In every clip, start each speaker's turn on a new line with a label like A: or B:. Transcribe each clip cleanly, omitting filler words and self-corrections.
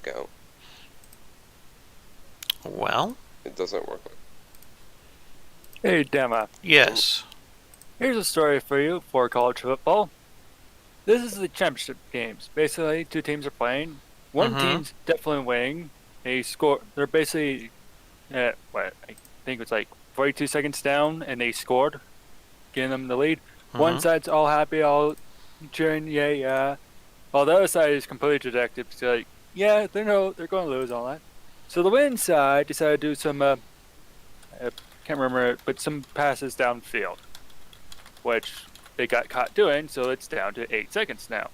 A: account.
B: Well,
A: It doesn't work like.
C: Hey, Dama.
B: yes.
C: Here's a story for you for college football. This is the championship games. Basically, two teams are playing. One team's definitely winning. They're basically, I think it's like 42 seconds down, and they scored, giving them the lead. One side's all happy, all cheering, yeah. While the other side is completely dejected. It's like, yeah, they're going to lose all that. So the win side decided to do some, I can't remember it, but some passes downfield, which they got caught doing, so it's down to 8 seconds now,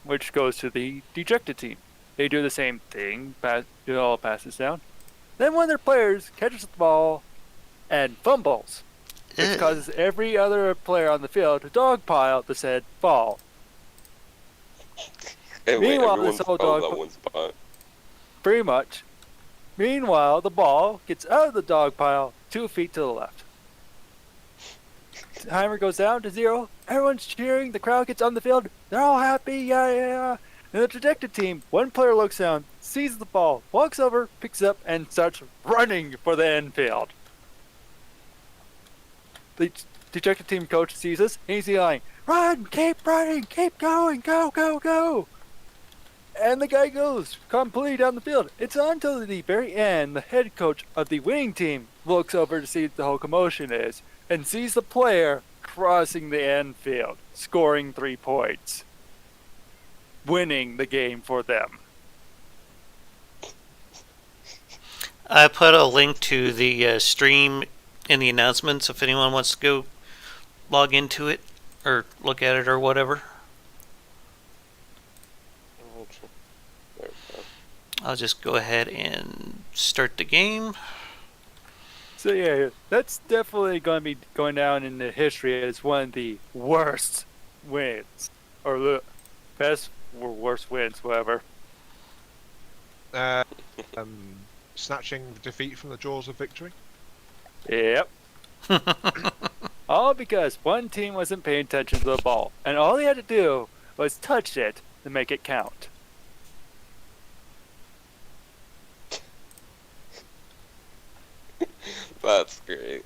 C: which goes to the dejected team. They do the same thing, do all passes down. Then one of their players catches the ball and fumbles, which causes every other player on the field to dogpile the said ball. Meanwhile, this whole dog pretty much. Meanwhile, the ball gets out of the dog pile 2 feet to the left. Timer goes down to 0. Everyone's cheering. The crowd gets on the field. They're all happy. Yeah. And the dejected team, one player looks down, sees the ball, walks over, picks it up, and starts running for the end field. The dejected team coach sees this, and he's yelling, "Run! Keep running! Keep going! Go! And the guy goes completely down the field. It's on until the very end. The head coach of the winning team looks over to see what the whole commotion is and sees the player crossing the end field, scoring 3 points, winning the game for them.
B: I put a link to the stream in the announcements if anyone wants to go log into it or look at it or whatever. I'll just go ahead and start the game.
C: So yeah, that's definitely going to be going down in the history as one of the worst wins, or the best or worst wins, whatever.
D: Snatching the defeat from the jaws of victory.
C: Yep. All because one team wasn't paying attention to the ball, and all they had to do was touch it to make it count.
A: That's great.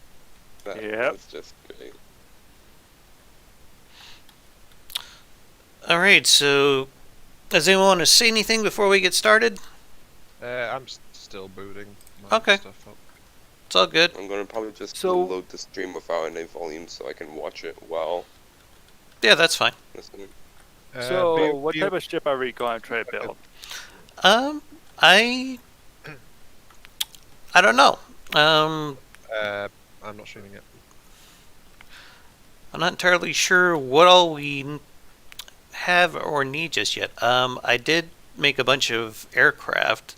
C: That's
A: just great.
B: Alright, so does anyone want to say anything before we get started?
D: I'm still booting my stuff up.
B: It's all good.
A: I'm going to probably just load the stream without any volume so I can watch it while...
B: Yeah, that's fine.
A: listening.
C: So, what type of ship are we going to try to build?
B: I don't know.
D: I'm not streaming it.
B: I'm not entirely sure what all we have or need just yet. I did make a bunch of aircraft.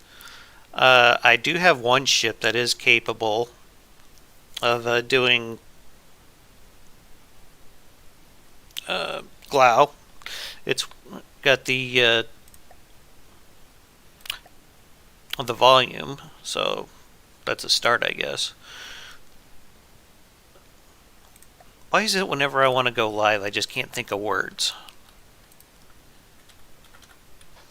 B: I do have one ship that is capable of doing Glao. It's got the volume, so that's a start, I guess. Why is it whenever I want to go live, I just can't think of words?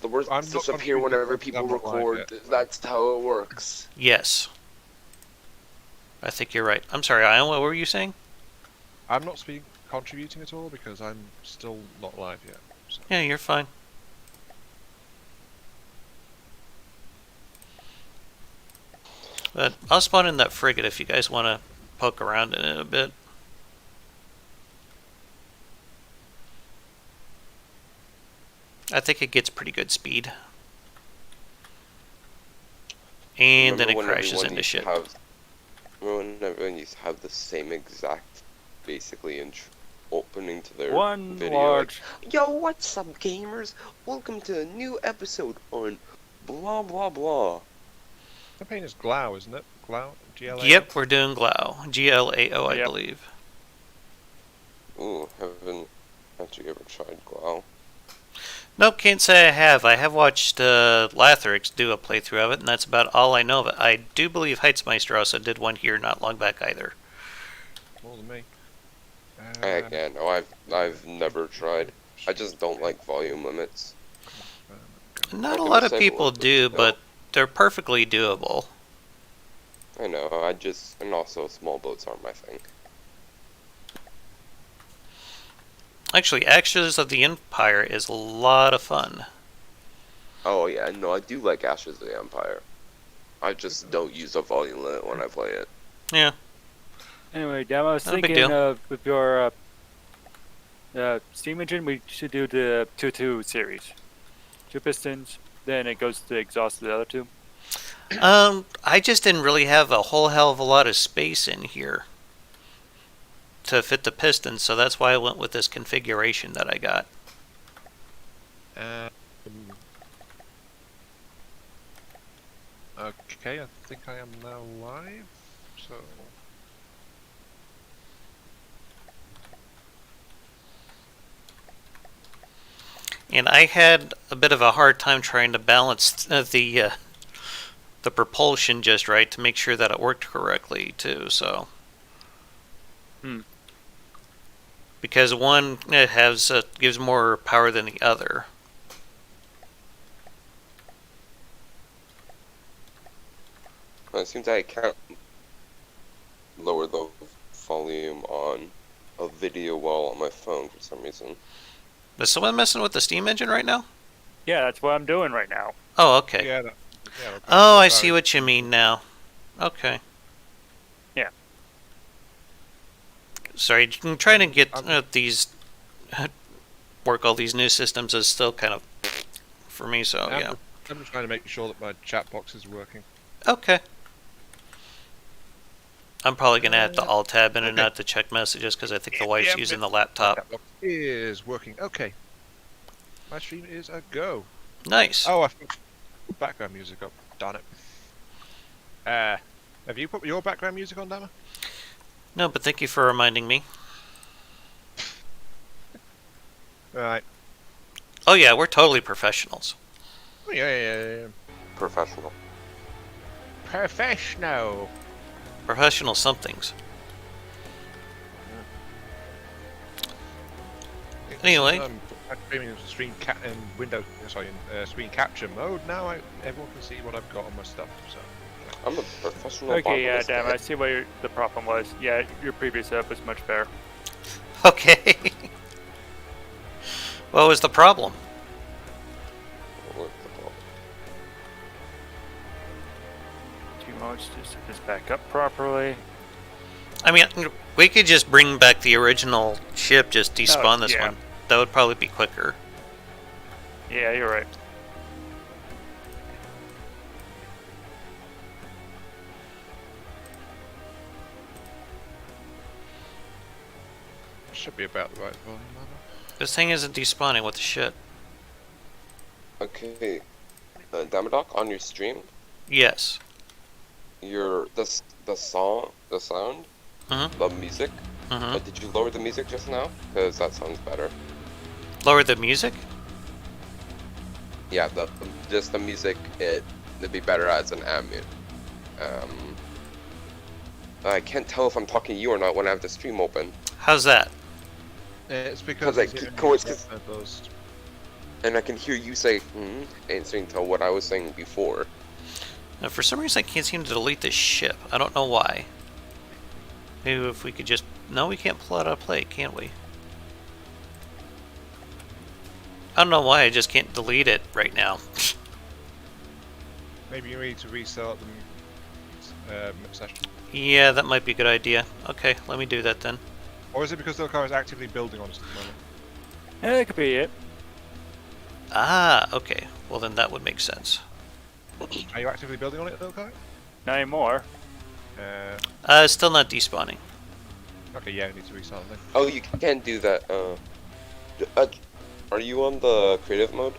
A: The words disappear whenever people record. That's how it works.
B: Yes. I think you're right. I'm sorry, Ian, what were you saying?
D: I'm not contributing at all because I'm still not live yet. So.
B: Yeah, you're fine. But I'll spawn in that frigate if you guys want to poke around in it a bit. I think it gets pretty good speed. And then it crashes into ship.
A: Remember when everyone used to have the same exact, basically, opening to their video?
C: Large.
A: Like, yo, what's up, gamers? Welcome to a new episode on blah blah blah.
D: The campaign is Glao, isn't it? Glao? Glao?
B: Yep, we're doing Glao. Glao, I believe.
A: Ooh, haven't you ever tried Glao?
B: Nope, can't say I have. I have watched Lathrix do a playthrough of it, and that's about all I know of it. I do believe Heitzmeister also did one here not long back either.
D: More than me.
A: Yeah, no, I've never tried. I just don't like volume limits.
B: Not a
A: can
B: lot of
A: disable
B: people
A: it,
B: do,
A: no.
B: but they're perfectly doable.
A: I know, and also small boats aren't my thing.
B: Actually, Ashes of the Empire is a lot of fun.
A: Oh yeah, no, I do like Ashes of the Empire. I just don't use a volume limit when I play it.
B: Yeah,
C: Anyway, Dan, I was
B: not a big
C: thinking
B: deal.
C: with your steam engine, we should do the 2-2 series. 2 pistons, then it goes to exhaust the other 2.
B: I just didn't really have a whole hell of a lot of space in here to fit the pistons, so that's why I went with this configuration that I got.
D: Um, okay, I think I am now live. So
B: And I had a bit of a hard time trying to balance the propulsion just right to make sure that it worked correctly too. So, because one it has gives more power than the other.
A: It seems I can't lower the volume on a video while on my phone for some reason.
B: Is someone messing with the steam engine right now?
C: Yeah, that's what I'm doing right now.
B: Oh, okay.
D: yeah, okay,
B: Oh, I
D: sorry.
B: see what you mean now. Okay.
C: Yeah.
B: Sorry, trying to get these work all these new systems is still kind of for me. So yeah.
D: I'm just trying to make sure that my chat box is working.
B: Okay. I'm probably gonna have to alt tab in and out to check messages because I think the wife's using the laptop.
D: Chat box is working. Okay. My stream is a go.
B: Nice.
D: Oh, I put background music up. Darn it. Have you put your background music on, Dama?
B: No, but thank you for reminding me.
D: Right.
B: Oh yeah, we're totally professionals.
D: Oh, yeah.
A: Professional.
D: Professional.
B: Professional somethings. Anyway.
D: I'm streaming in screen capture mode now. Everyone can see what I've got on my stuff. So.
A: I'm a professional.
C: Okay, yeah,
A: botanist.
C: damn, I see what the problem was. Yeah, your previous setup was much better.
B: Okay. What was the problem?
C: Too much, just set this back up properly.
B: I mean, we could just bring back the original ship, just despawn this
C: yeah.
B: one. That would probably be quicker.
C: Yeah, you're right.
D: Should be about the right volume level.
B: This thing isn't despawning. What the shit?
A: Okay, Damaddok, on your stream,
B: Yes.
A: the sound,
B: Mhm.
A: the music.
B: Mhm.
A: Did you lower the music just now? Because that sounds better.
B: Lower the music.
A: Yeah, just the music. It'd be better as an ambient. I can't tell if I'm talking to you or not when I have the stream open.
B: How's that?
D: It's because
A: I
D: it's
A: keep
D: hitting
A: going
D: the
A: to-
D: those.
A: And I can hear you say, answering to what I was saying before.
B: Now, for some reason, I can't seem to delete this ship. I don't know why. Maybe if we could just... No, we can't pull out a plate, can we? I don't know why I just can't delete it right now.
D: Maybe you need to restart the session.
B: Yeah, that might be a good idea. Okay, let me do that then.
D: Or is it because the car is actively building on us at the moment?
C: Yeah, that could be it.
B: Ah, okay. Well, then that would make sense.
D: Are you actively building on it, though, Kai?
C: Not anymore.
B: Still not despawning.
D: Okay, yeah, we need to restart then.
A: Oh, you can't do that. Are you on the creative mode?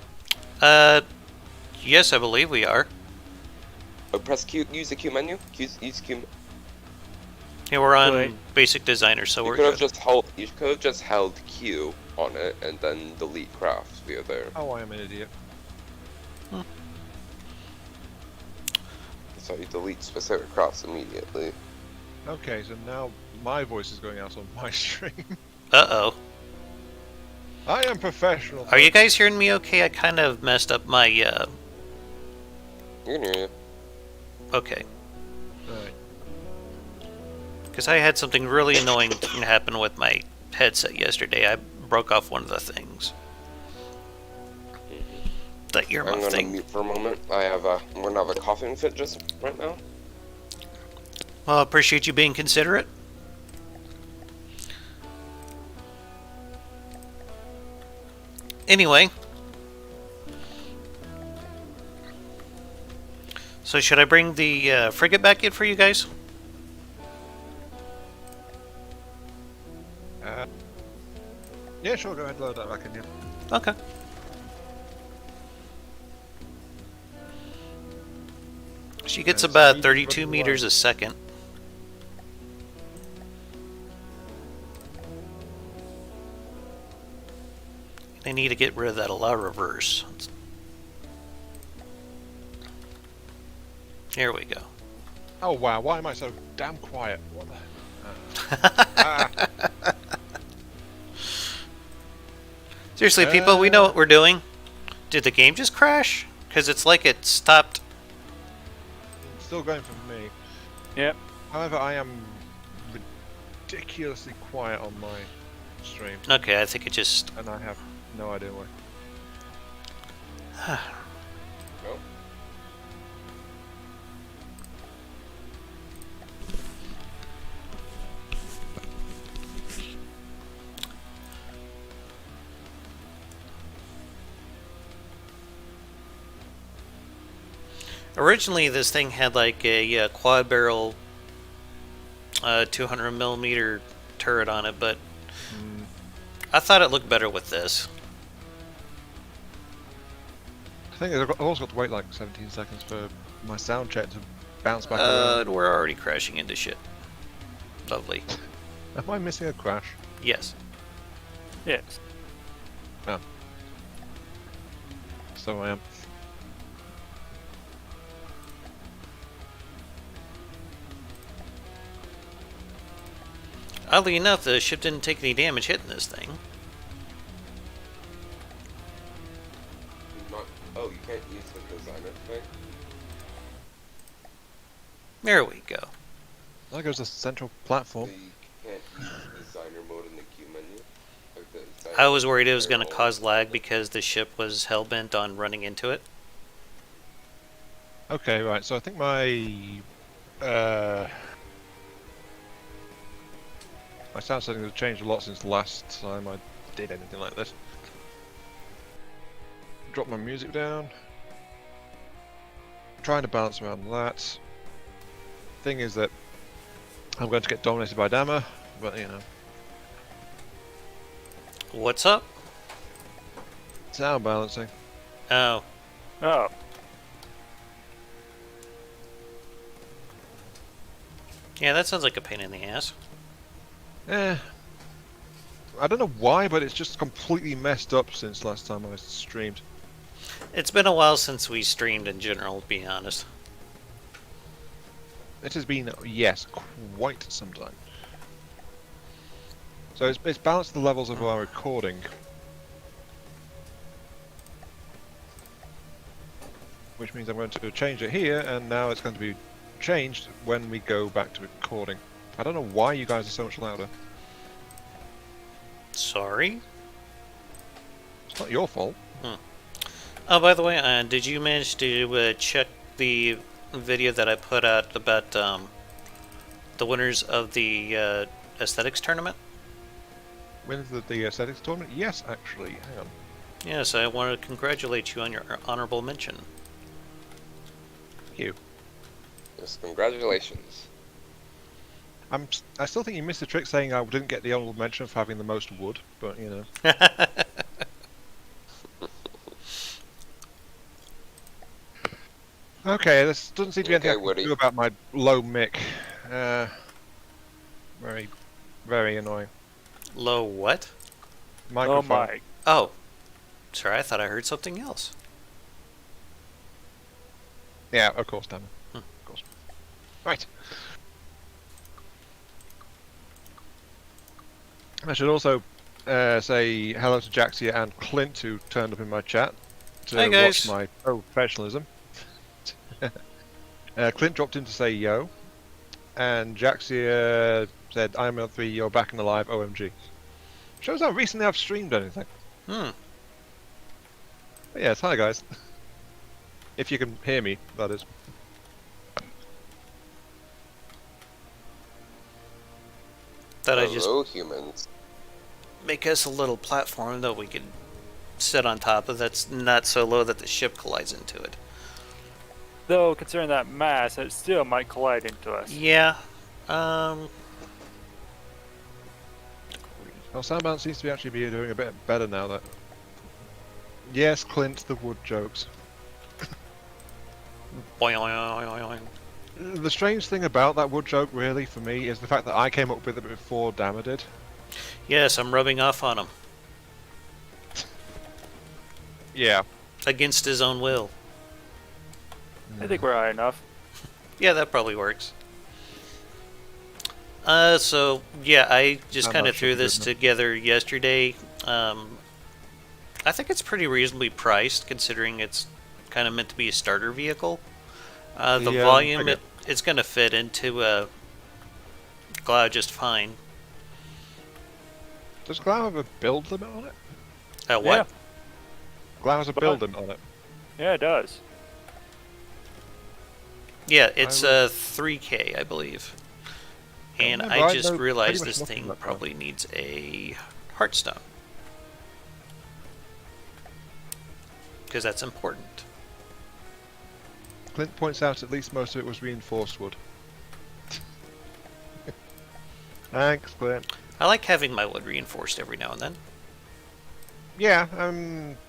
B: Yes, I believe we are.
A: Press Q. Use the Q menu. Use Q.
B: Yeah, we're on
C: Right.
B: basic designer, so
A: You
B: we're
A: could have
B: good.
A: just held. You could have just held Q on it and then delete crafts via there.
D: Oh, I am an idiot.
A: So you delete specific crafts immediately.
D: Okay, so now my voice is going out on my stream.
B: Uh-oh.
D: I am professional.
B: Are you guys hearing me okay? I kind of messed up my,
A: You can hear you.
B: okay.
D: Right.
B: Because I had something really annoying happen with my headset yesterday. I broke off one of the things. That
A: I'm
B: earmuff
A: gonna
B: thing.
A: mute for a moment. I'm gonna have a coughing fit just right now.
B: Well, I appreciate you being considerate. Anyway. So should I bring the frigate back in for you guys?
D: Yeah, sure. Go ahead, load that back in. Yeah.
B: Okay. She gets
D: It's
B: about
D: speed
B: 32
D: running
B: meters
D: low.
B: a second. They need to get rid of that allow reverse. Here we go.
D: Oh wow! Why am I so damn quiet? What the? Ah.
B: Seriously, people, we know what we're doing. Did the game just crash? Because it's like it stopped.
D: Still going for me.
C: Yep.
D: However, I am ridiculously quiet on my stream,
B: Okay, I think it just...
D: and I have no idea why.
A: Nope.
B: Originally, this thing had like a quad barrel 200 millimeter turret on it, but I thought it looked better with this.
D: I think I've also got to wait like 17 seconds for my sound check to bounce back around.
B: We're already crashing into shit. Lovely.
D: Am I missing a crash?
B: Yes.
C: Yes.
D: So I am.
B: Oddly enough, the ship didn't take any damage hitting this thing.
A: Not. Oh, you can't use the designer thing.
B: There we go.
D: There goes the central platform.
A: So you can't use designer mode in the queue menu. Like the designer
B: I was worried it was going to
A: barrel.
B: cause lag because the ship was hell-bent on running into it.
D: Okay, right. So I think my sound settings have changed a lot since the last time I did anything like this. Drop my music down. Trying to balance around that. Thing is that I'm going to get dominated by Dama, but you know.
B: What's up?
D: Sound balancing.
B: Oh.
C: Oh.
B: Yeah, that sounds like a pain in the ass.
D: I don't know why, but it's just completely messed up since last time I streamed.
B: It's been a while since we streamed in general, to be honest.
D: It has been, yes, quite some time. So it's balanced the levels of our recording. Which means I'm going to change it here, and now it's going to be changed when we go back to recording. I don't know why you guys are so much louder.
B: Sorry?
D: It's not your fault.
B: Oh, by the way, did you manage to check the video that I put out about the winners of the aesthetics tournament?
D: When's the aesthetics tournament? Yes, actually. Hang on.
B: Yes, I want to congratulate you on your honorable mention.
D: Thank you.
A: Yes, congratulations.
D: I still think you missed the trick saying I didn't get the honorable mention for having the most wood, but you know. Okay, this doesn't seem to be anything I can
A: Woody.
D: do about my low mic. Very, very annoying.
B: Low what?
C: Oh
D: Microphone.
C: my.
B: Oh. Sorry, I thought I heard something else.
D: Yeah, of course, damn it. Of course. Right. I should also say hello to Jaxia and Clint, who turned up in my chat to
B: Hi,
D: watch
B: guys.
D: my professionalism. Clint dropped in to say yo, and Jaxia said, I'm on 3, you're back and alive, OMG. Shows how recently I've streamed anything.
B: Hmm.
D: But yes, hi guys. If you can hear me, that is.
B: Thought I'd just
A: Hello, humans.
B: make us a little platform that we could sit on top of that's not so low that the ship collides into it.
C: Though, considering that mass, it still might collide into us.
B: Yeah.
D: Well, Sandbound seems to be actually be doing a bit better now that. Yes, Clint, the wood jokes.
B: Boing.
D: The strange thing about that wood joke, really, for me, is the fact that I came up with it before Dama did.
B: Yes, I'm rubbing off on him.
D: Yeah.
B: Against his own will.
C: I think we're high enough.
B: Yeah, that probably works. So, yeah, I just
D: I'm
B: kind of
D: not
B: threw
D: sure,
B: this
D: isn't it?
B: together yesterday. I think it's pretty reasonably priced, considering it's kind of meant to be a starter vehicle. The
D: Yeah,
B: volume,
D: okay.
B: it's going to fit into Glao just fine.
D: Does Glao have a build limit on it?
B: What?
D: Glao has a build limit on it.
C: Yeah, it does.
B: Yeah, it's
D: I
B: 3K, I believe. And
D: remember,
B: I
D: I
B: just
D: know
B: realized
D: pretty
B: this
D: much nothing
B: thing
D: about that.
B: probably needs a Heartstone. Because that's important.
D: Clint points out at least most of it was reinforced wood. Thanks, Clint.
B: I like having my wood reinforced every now and then.
D: Yeah,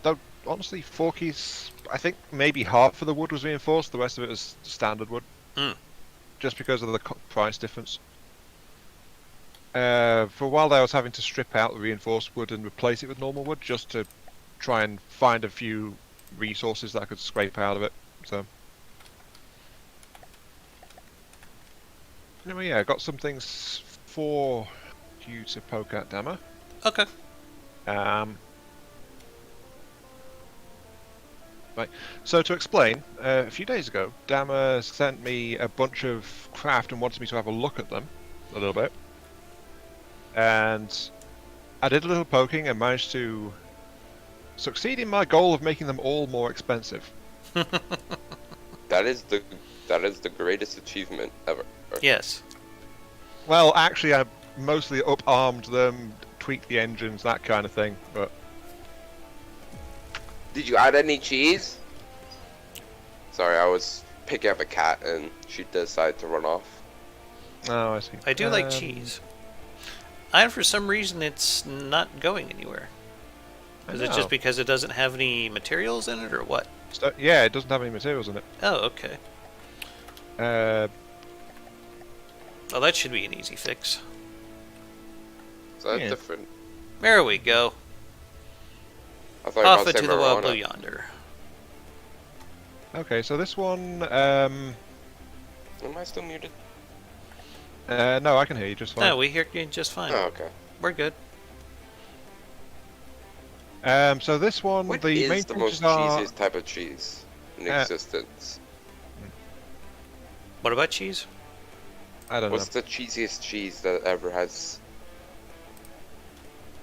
D: though, honestly, Forky's, I think maybe half of the wood was reinforced, the rest of it was standard wood.
B: Mm.
D: Just because of the price difference. For a while there I was having to strip out the reinforced wood and replace it with normal wood just to try and find a few resources that I could scrape out of it. So anyway, yeah, I got some things for you to poke at, Dama.
B: Okay.
D: Right. So to explain, a few days ago, Dama sent me a bunch of craft and wanted me to have a look at them a little bit. And I did a little poking and managed to succeed in my goal of making them all more expensive.
A: That is the greatest achievement ever.
B: Yes.
D: Well, actually, I mostly up-armed them, tweaked the engines, that kind of thing, but
A: Did you add any cheese? Sorry, I was picking up a cat and she decided to run off.
D: oh, I see.
B: I do like cheese. And for some reason it's not going anywhere. Is it just because it doesn't have any materials in it, or what?
D: So, yeah, it doesn't have any materials in it.
B: Oh, okay.
D: Uh,
B: Well, that should be an easy fix.
A: So that's
D: Yeah.
A: different.
B: There we go.
A: I thought you were
B: Off
A: about to
B: into
A: say
B: the wild
A: marijuana.
B: blue yonder.
D: okay, so this one,
A: Am I still muted?
D: no, I can hear you just fine.
B: No, we hear you just fine.
A: Oh, okay.
B: We're good.
D: So this one,
A: What
D: the main
A: is the most
D: features are...
A: cheesiest type of cheese in existence?
B: What about cheese?
D: I don't
A: What's the cheesiest cheese that ever has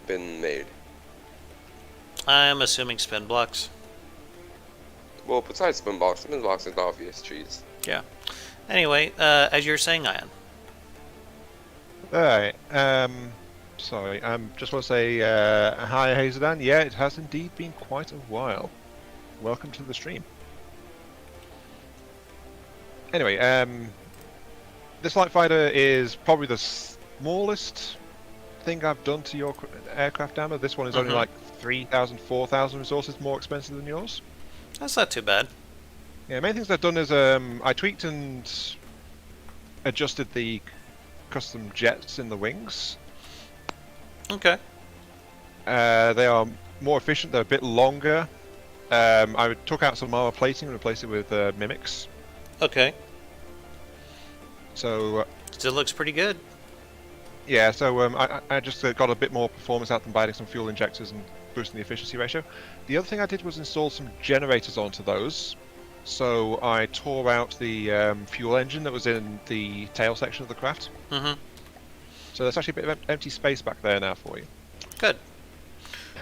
A: been made?
B: I'm assuming spin blocks.
A: Well, besides spinbox is an obvious cheese.
B: Yeah. Anyway, as you were saying, Ian.
D: Alright, sorry, just want to say, hi Hazeldan. Yeah, it has indeed been quite a while. Welcome to the stream. Anyway, this light fighter is probably the smallest thing I've done to your aircraft, Dama. This one is only like 3,000, 4,000 resources more expensive than yours.
B: That's not too bad.
D: Yeah, main things I've done is I tweaked and adjusted the custom jets in the wings.
B: Okay.
D: They are more efficient, they're a bit longer. I took out some armor plating and replaced it with mimics.
B: Okay.
D: So
B: Still looks pretty good.
D: Yeah, so I just got a bit more performance out than by adding some fuel injectors and boosting the efficiency ratio. The other thing I did was install some generators onto those. So I tore out the fuel engine that was in the tail section of the craft.
B: Mm-hmm.
D: So there's actually a bit of empty space back there now for you.
B: Good.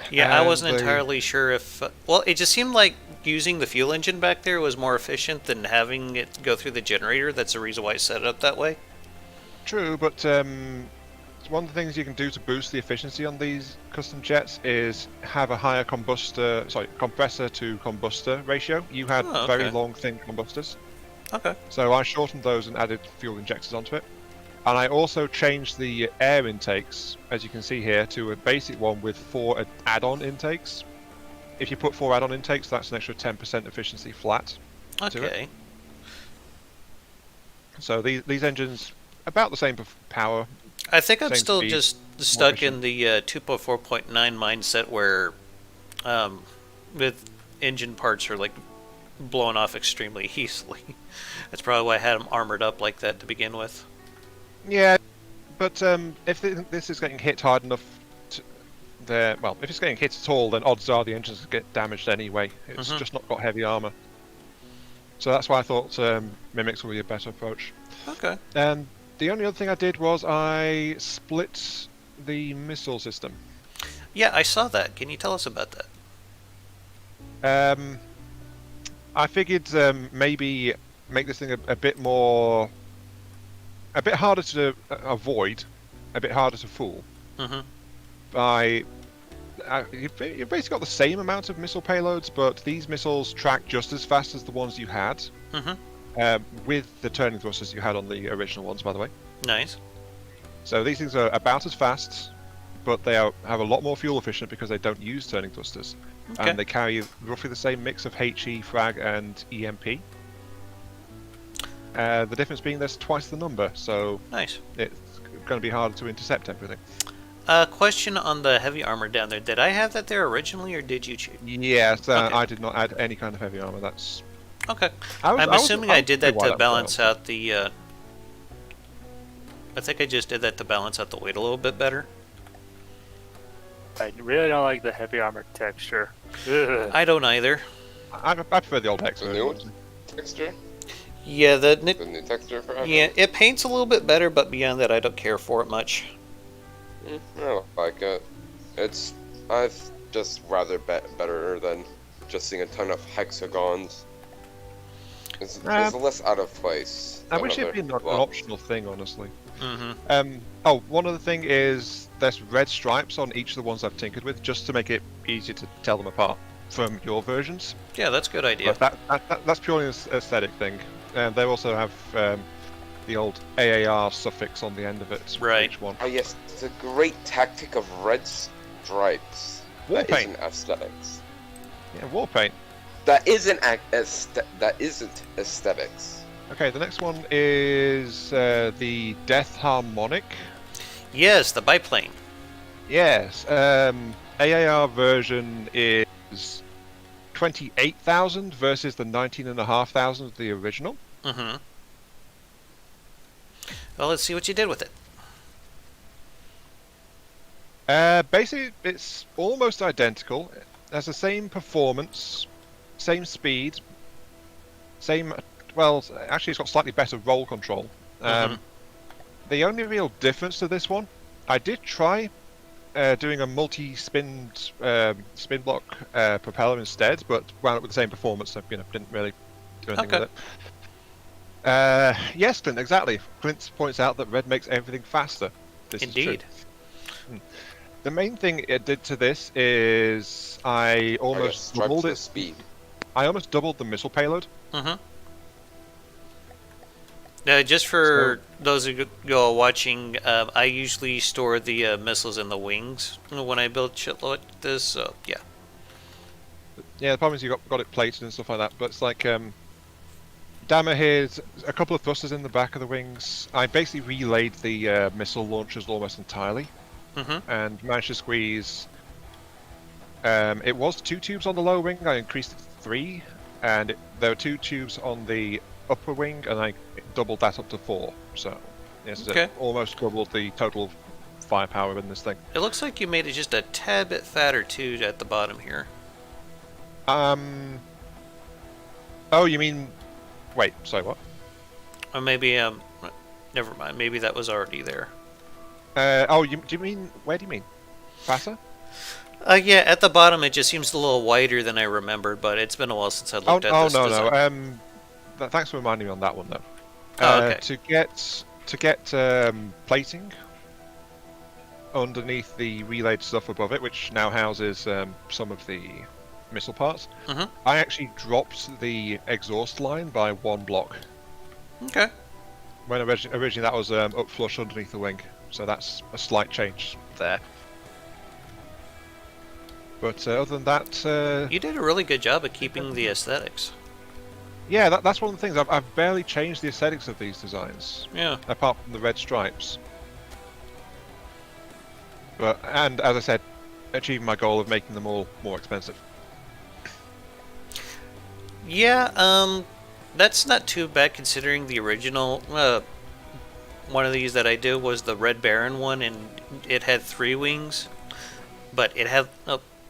B: Yeah, I
D: And
B: wasn't entirely sure if... well, it just seemed like using the fuel engine back there was more efficient than having it go through the generator. That's the reason why I set it up that way.
D: True, but one of the things you can do to boost the efficiency on these custom jets is have a higher compressor to combustor ratio. You had
B: Oh,
D: very
B: okay.
D: long, thin combustors.
B: Okay.
D: So I shortened those and added fuel injectors onto it. And I also changed the air intakes, as you can see here, to a basic one with 4 add-on intakes. If you put 4 add-on intakes, that's an extra 10% efficiency flat.
B: Okay.
D: So these engines, about the same power.
B: I think I'm
D: Same
B: still
D: speed,
B: just stuck
D: efficient.
B: in the Tupo 4.9 mindset where with engine parts are like blowing off extremely easily. That's probably why I had them armored up like that to begin with.
D: Yeah, but if this is getting hit hard enough, if it's getting hit at all, then odds are the engines get damaged anyway. It's just not got heavy armor. So that's why I thought Mimics would be a better approach.
B: Okay.
D: And the only other thing I did was I split the missile system.
B: Yeah, I saw that. Can you tell us about that?
D: I figured maybe make this thing a bit harder to avoid, a bit harder to fool.
B: Mm-hmm.
D: You've basically got the same amount of missile payloads, but these missiles track just as fast as the ones you had, with the turning thrusters you had on the original ones, by the way.
B: Nice.
D: So these things are about as fast, but they have a lot more fuel efficient because they don't use turning thrusters.
B: Okay.
D: And they carry roughly the same mix of HE, frag, and EMP. The difference being there's twice the number, so
B: Nice.
D: it's going to be harder to intercept everything.
B: Question on the heavy armor down there. Did I have that there originally, or did you choose?
D: Yes,
B: Okay.
D: I did not add any kind of heavy armor. That's
B: Okay.
D: I
B: I'm assuming I did that
D: why
B: to
D: was
B: balance
D: well.
B: out the... I think I just did that to balance out the weight a little bit better.
C: I really don't like the heavy armor texture. Ugh.
B: I don't either.
D: I prefer the old X
A: The
D: version.
A: new texture?
B: Yeah,
A: The new texture for
B: yeah, it paints a little bit better, but beyond that, I don't care for it much.
A: I don't like it. I've just rather better than just seeing a ton of hexagons. It's less out of place.
D: I
A: than
D: wish it'd
A: other
D: been an
A: blocks.
D: optional thing, honestly.
B: Mm-hmm.
D: One other thing is there's red stripes on each of the ones I've tinkered with, just to make it easier to tell them apart from your versions.
B: Yeah, that's a good idea.
D: But that's purely an aesthetic thing. They also have the old AAR suffix on the end of it.
B: Right.
D: Each one.
A: Ah, yes, it's a great tactic of red stripes.
D: War
A: That
D: paint.
A: isn't aesthetics.
D: Yeah, war paint.
A: That isn't aesthetics.
D: Okay, the next one is the Death Harmonic.
B: Yes, the biplane.
D: Yes, AAR version is 28,000 versus the 19,500 of the original.
B: Mm-hmm. Well, let's see what you did with it.
D: Basically, it's almost identical. It has the same performance, same speed, same. Well, actually, it's got slightly better roll control. The only real difference to this one, I did try doing a multi-spin spin block propeller instead, but wound up with the same performance. So, didn't really do anything with it. Yes, Clint, exactly. Clint points out that red makes everything faster. This
B: Indeed.
D: is true. The main thing it did to this is I almost doubled
A: its
D: its
A: speed.
D: I almost doubled the missile payload.
B: Mm-hmm. Now, just for those who go watching, I usually store the missiles in the wings when I build shit like this. So yeah.
D: Yeah, the problem is you got it plated and stuff like that. But it's like Dama here's a couple of thrusters in the back of the wings. I basically relayed the missile launchers almost entirely, and managed to squeeze. It was 2 tubes on the lower wing. I increased it to 3, and there were 2 tubes on the upper wing, and I doubled that up to 4. So yes,
B: Okay.
D: it almost doubled the total firepower in this thing.
B: It looks like you made it just a tad bit fatter too at the bottom here.
D: Oh, you mean? Wait, sorry, what?
B: Or maybe never mind. Maybe that was already there.
D: Do you mean? Where do you mean? Faster?
B: Yeah, at the bottom it just seems a little wider than I remembered, but it's been a while since I looked at this design.
D: No. Thanks for reminding me on that one though.
B: Okay.
D: To get plating underneath the relayed stuff above it, which now houses some of the missile parts, I actually dropped the exhaust line by 1 block.
B: Okay.
D: When originally that was up flush underneath the wing, so that's a slight change there. But other than that,
B: You did a really good job of keeping the aesthetics.
D: yeah, that's one of the things. I've barely changed the aesthetics of these designs,
B: Yeah.
D: apart from the red stripes. And as I said, achieving my goal of making them all more expensive.
B: Yeah, that's not too bad considering the original one of these that I did was the Red Baron one, and it had 3 wings, but it had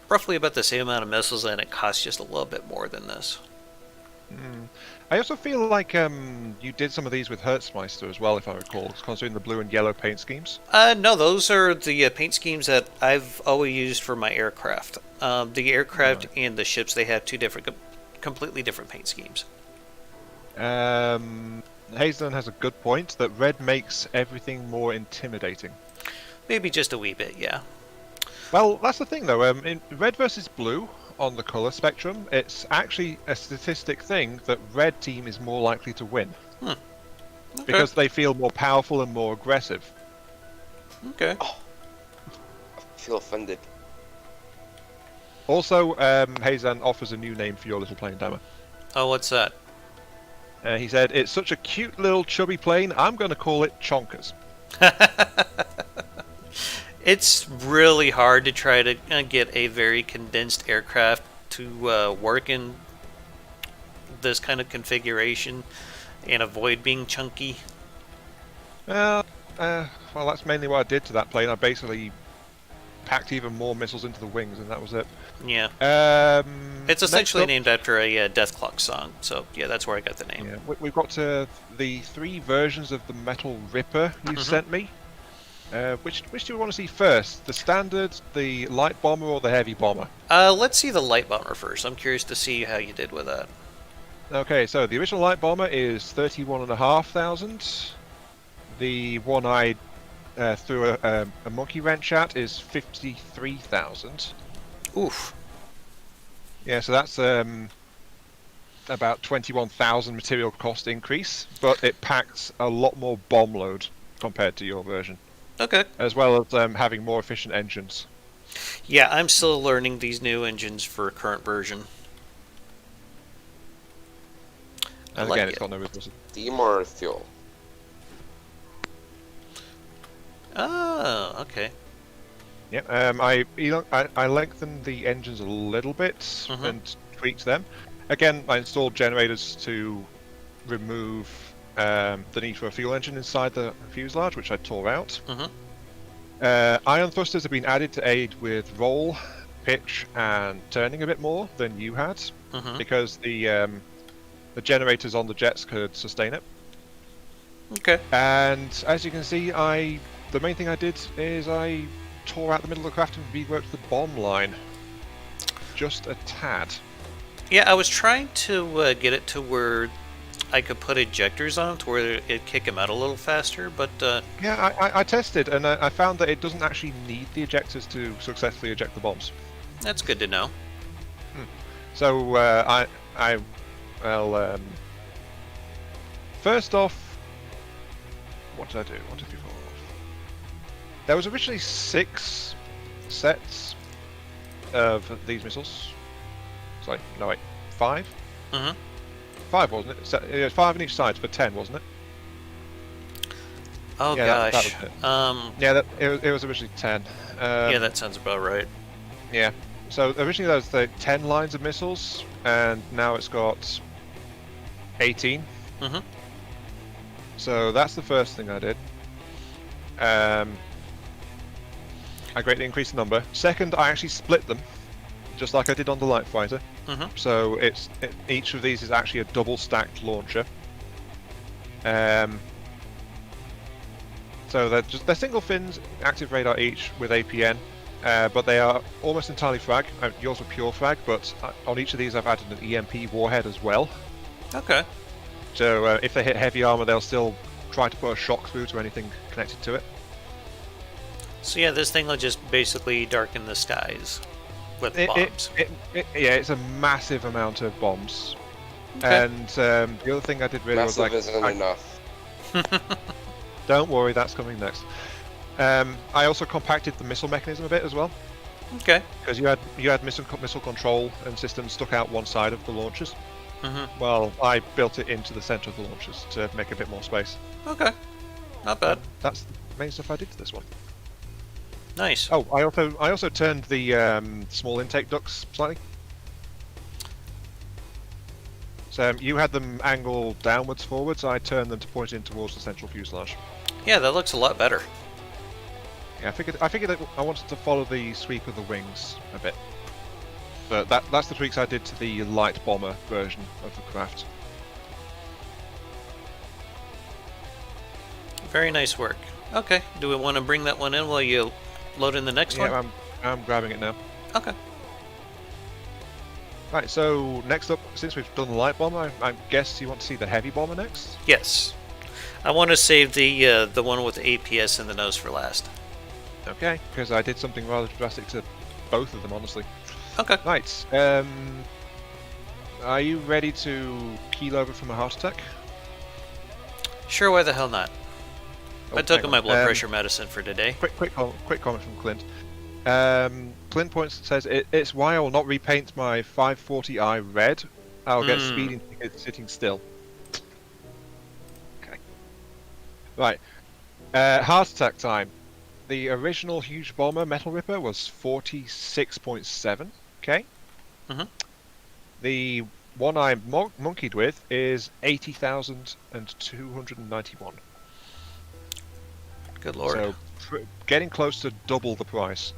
B: roughly about the same amount of missiles, and it cost just a little bit more than this.
D: I also feel like you did some of these with Hertzmeister as well, if I recall, considering the blue and yellow paint schemes.
B: No, those are the paint schemes that I've always used for my aircraft. The aircraft and the ships, they have 2 completely different paint schemes.
D: Hazen has a good point that red makes everything more intimidating.
B: Maybe just a wee bit, yeah.
D: Well, that's the thing though. In red versus blue on the color spectrum, it's actually a statistic thing that red team is more likely to win.
B: Okay.
D: Because they feel more powerful and more aggressive.
B: Okay.
A: I feel offended.
D: Also, Hazan offers a new name for your little plane, Dama.
B: Oh, what's that?
D: He said, "It's such a cute little chubby plane, I'm going to call it Chonkers."
B: It's really hard to try to get a very condensed aircraft to work in this kind of configuration and avoid being chunky.
D: Well, that's mainly what I did to that plane. I basically packed even more missiles into the wings, and that was it.
B: Yeah. It's
D: Next
B: essentially
D: up-
B: named after a Death Clock song, so yeah, that's where I got the name.
D: Yeah, we've got the 3 versions of the Metal Ripper you sent me. Which do you want to see first? The standard, the light bomber, or the heavy bomber?
B: Let's see the light bomber first. I'm curious to see how you did with that.
D: Okay, so the original light bomber is 31,500. The one I threw a monkey wrench at is 53,000.
B: Oof.
D: Yeah, so that's about 21,000 material cost increase, but it packs a lot more bomb load compared to your version,
B: Okay.
D: as well as having more efficient engines.
B: Yeah, I'm still learning these new engines for current version. I
D: And
B: like
D: again,
B: it.
D: it's got no resources.
A: Steam or fuel?
B: Oh, okay.
D: Yeah, I lengthened the engines a little bit and tweaked them. Again, I installed generators to remove the need for a fuel engine inside the fuselage, which I tore out. Ion thrusters have been added to aid with roll, pitch, and turning a bit more than you had, because the generators on the jets could sustain it.
B: Okay.
D: And as you can see, the main thing I did is I tore out the middle of the craft and reworked the bomb line. Just a tad.
B: Yeah, I was trying to get it to where I could put ejectors on it, to where it'd kick them out a little faster, but
D: Yeah, I tested, and I found that it doesn't actually need the ejectors to successfully eject the bombs.
B: that's good to know.
D: So first off, what did I do? What did before? There was originally 6 sets of these missiles. Sorry, no wait, 5? 5, wasn't it? It was 5 on each side for 10, wasn't it?
B: Oh
D: Yeah,
B: gosh.
D: that was it. Yeah, it was originally 10.
B: Yeah, that sounds about right.
D: Yeah. So originally there was the 10 lines of missiles, and now it's got 18. So that's the first thing I did. I greatly increased the number. Second, I actually split them, just like I did on the light fighter. So each of these is actually a double stacked launcher. So they're single fins, active radar each with APN, but they are almost entirely frag. Yours were pure frag, but on each of these I've added an EMP warhead as well.
B: Okay.
D: So if they hit heavy armor, they'll still try to put a shock through to anything connected to it.
B: So yeah, this thing will just basically darken the skies with bombs.
D: Yeah, it's a massive amount of bombs.
B: Okay.
D: And the other thing I did really
A: Massive
D: was
A: isn't enough.
D: Don't worry, that's coming next. I also compacted the missile mechanism a bit as well,
B: Okay.
D: because you had missile control and systems stuck out one side of the launchers. Well, I built it into the center of the launchers to make a bit more space.
B: Okay. Not bad.
D: That's the main stuff I did to this one.
B: Nice.
D: Oh, I also turned the small intake ducts slightly. So you had them angled downwards, forwards. I turned them to point in towards the central fuselage.
B: Yeah, that looks a lot better.
D: Yeah, I figured that I wanted to follow the sweep of the wings a bit. But that's the tweaks I did to the light bomber version of the craft.
B: Very nice work. Okay. Do we want to bring that one in while you load in the next one?
D: Yeah, I'm grabbing it now.
B: Okay.
D: Right, so next up, since we've done the light bomber, I guess you want to see the heavy bomber next?
B: Yes. I want to save the one with APS in the nose for last.
D: Okay, because I did something rather drastic to both of them, honestly.
B: Okay.
D: Right, are you ready to keel over from a heart attack?
B: Sure, why the hell not? I took
D: hang on.
B: my blood pressure medicine for today.
D: Quick comment from Clint. Clint points says, it's why I will not repaint my 540i red. I'll get speeding tickets sitting still. Okay. Right. Heart attack time. The original huge bomber Metal Ripper was 46.7. Okay. The one I monkeyed with is 80,291.
B: Good lord.
D: So getting close to double the price.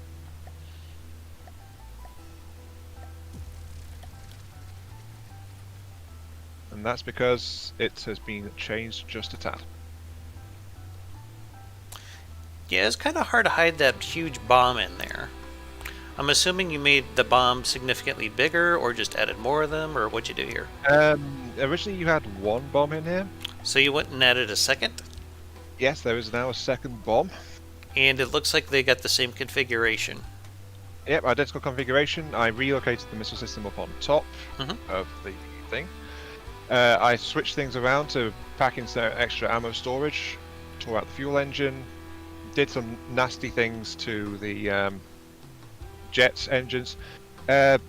D: And that's because it has been changed just a tad.
B: Yeah, it's kind of hard to hide that huge bomb in there. I'm assuming you made the bomb significantly bigger, or just added more of them, or what'd you do here?
D: Originally you had one bomb in here.
B: So you went and added a second?
D: Yes, there is now a second bomb.
B: And it looks like they got the same configuration.
D: Yep, identical configuration. I relocated the missile system up on top of the thing. I switched things around to pack in some extra ammo storage, tore out the fuel engine, did some nasty things to the jet engines. I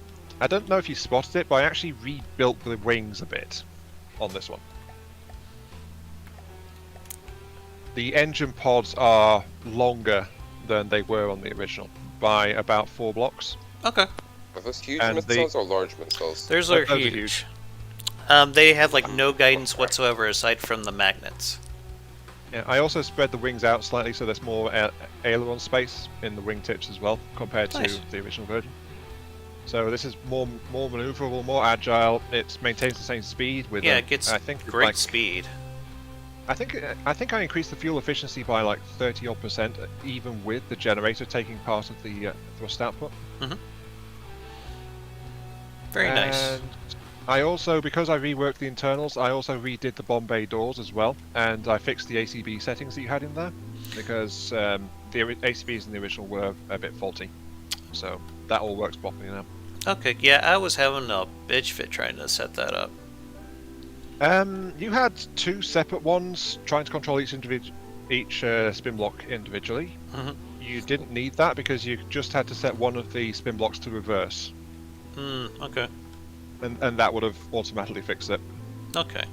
D: don't know if you spotted it, but I actually rebuilt the wings a bit on this one. The engine pods are longer than they were on the original by about 4 blocks.
B: Okay.
A: Are those huge
D: And
A: missiles or large missiles?
B: Those
D: Those
B: are
D: are
B: huge.
D: huge.
B: They have like no guidance whatsoever aside from the magnets.
D: Yeah, I also spread the wings out slightly so there's more aileron space in the wingtips as well compared
B: Nice.
D: to the original version. So this is more maneuverable, more agile. It maintains the same speed with
B: Yeah, it gets
D: I think
B: great
D: like,
B: speed.
D: I think I increased the fuel efficiency by like 30-odd%, even with the generator taking part of the thrust output.
B: Very nice.
D: And I also, because I reworked the internals, I also redid the bomb bay doors as well, and I fixed the ACB settings that you had in there, because the ACBs in the original were a bit faulty. So that all works properly now.
B: Okay, yeah, I was having a bitch fit trying to set that up.
D: You had 2 separate ones trying to control each spin block individually. You didn't need that because you just had to set one of the spin blocks to reverse.
B: Okay.
D: And that would have automatically fixed it.
B: Okay.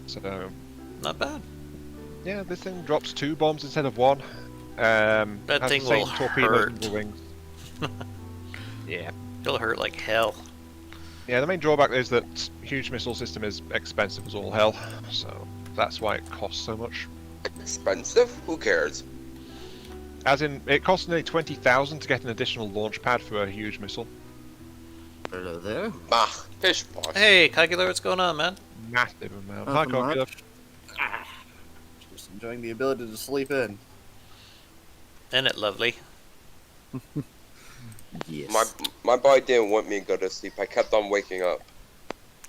D: So
B: Not bad.
D: yeah, this thing drops 2 bombs instead of 1.
B: That
D: has
B: thing
D: the same
B: will
D: torpedoes
B: hurt.
D: and the wings. Yeah.
B: It'll hurt like hell.
D: Yeah, the main drawback is that huge missile system is expensive as all hell, so that's why it costs so much.
A: Expensive? Who cares?
D: As in, it costs nearly 20,000 to get an additional launch pad for a huge missile.
E: Hello there.
A: Bah, pish posh.
B: Hey, Calculator, what's going on, man?
D: Massive amount. Hi,
E: Nothing
D: Calculator.
E: much. Just enjoying the ability to sleep in.
B: Isn't it lovely?
E: Yes.
A: My body didn't want me to go to sleep. I kept on waking up.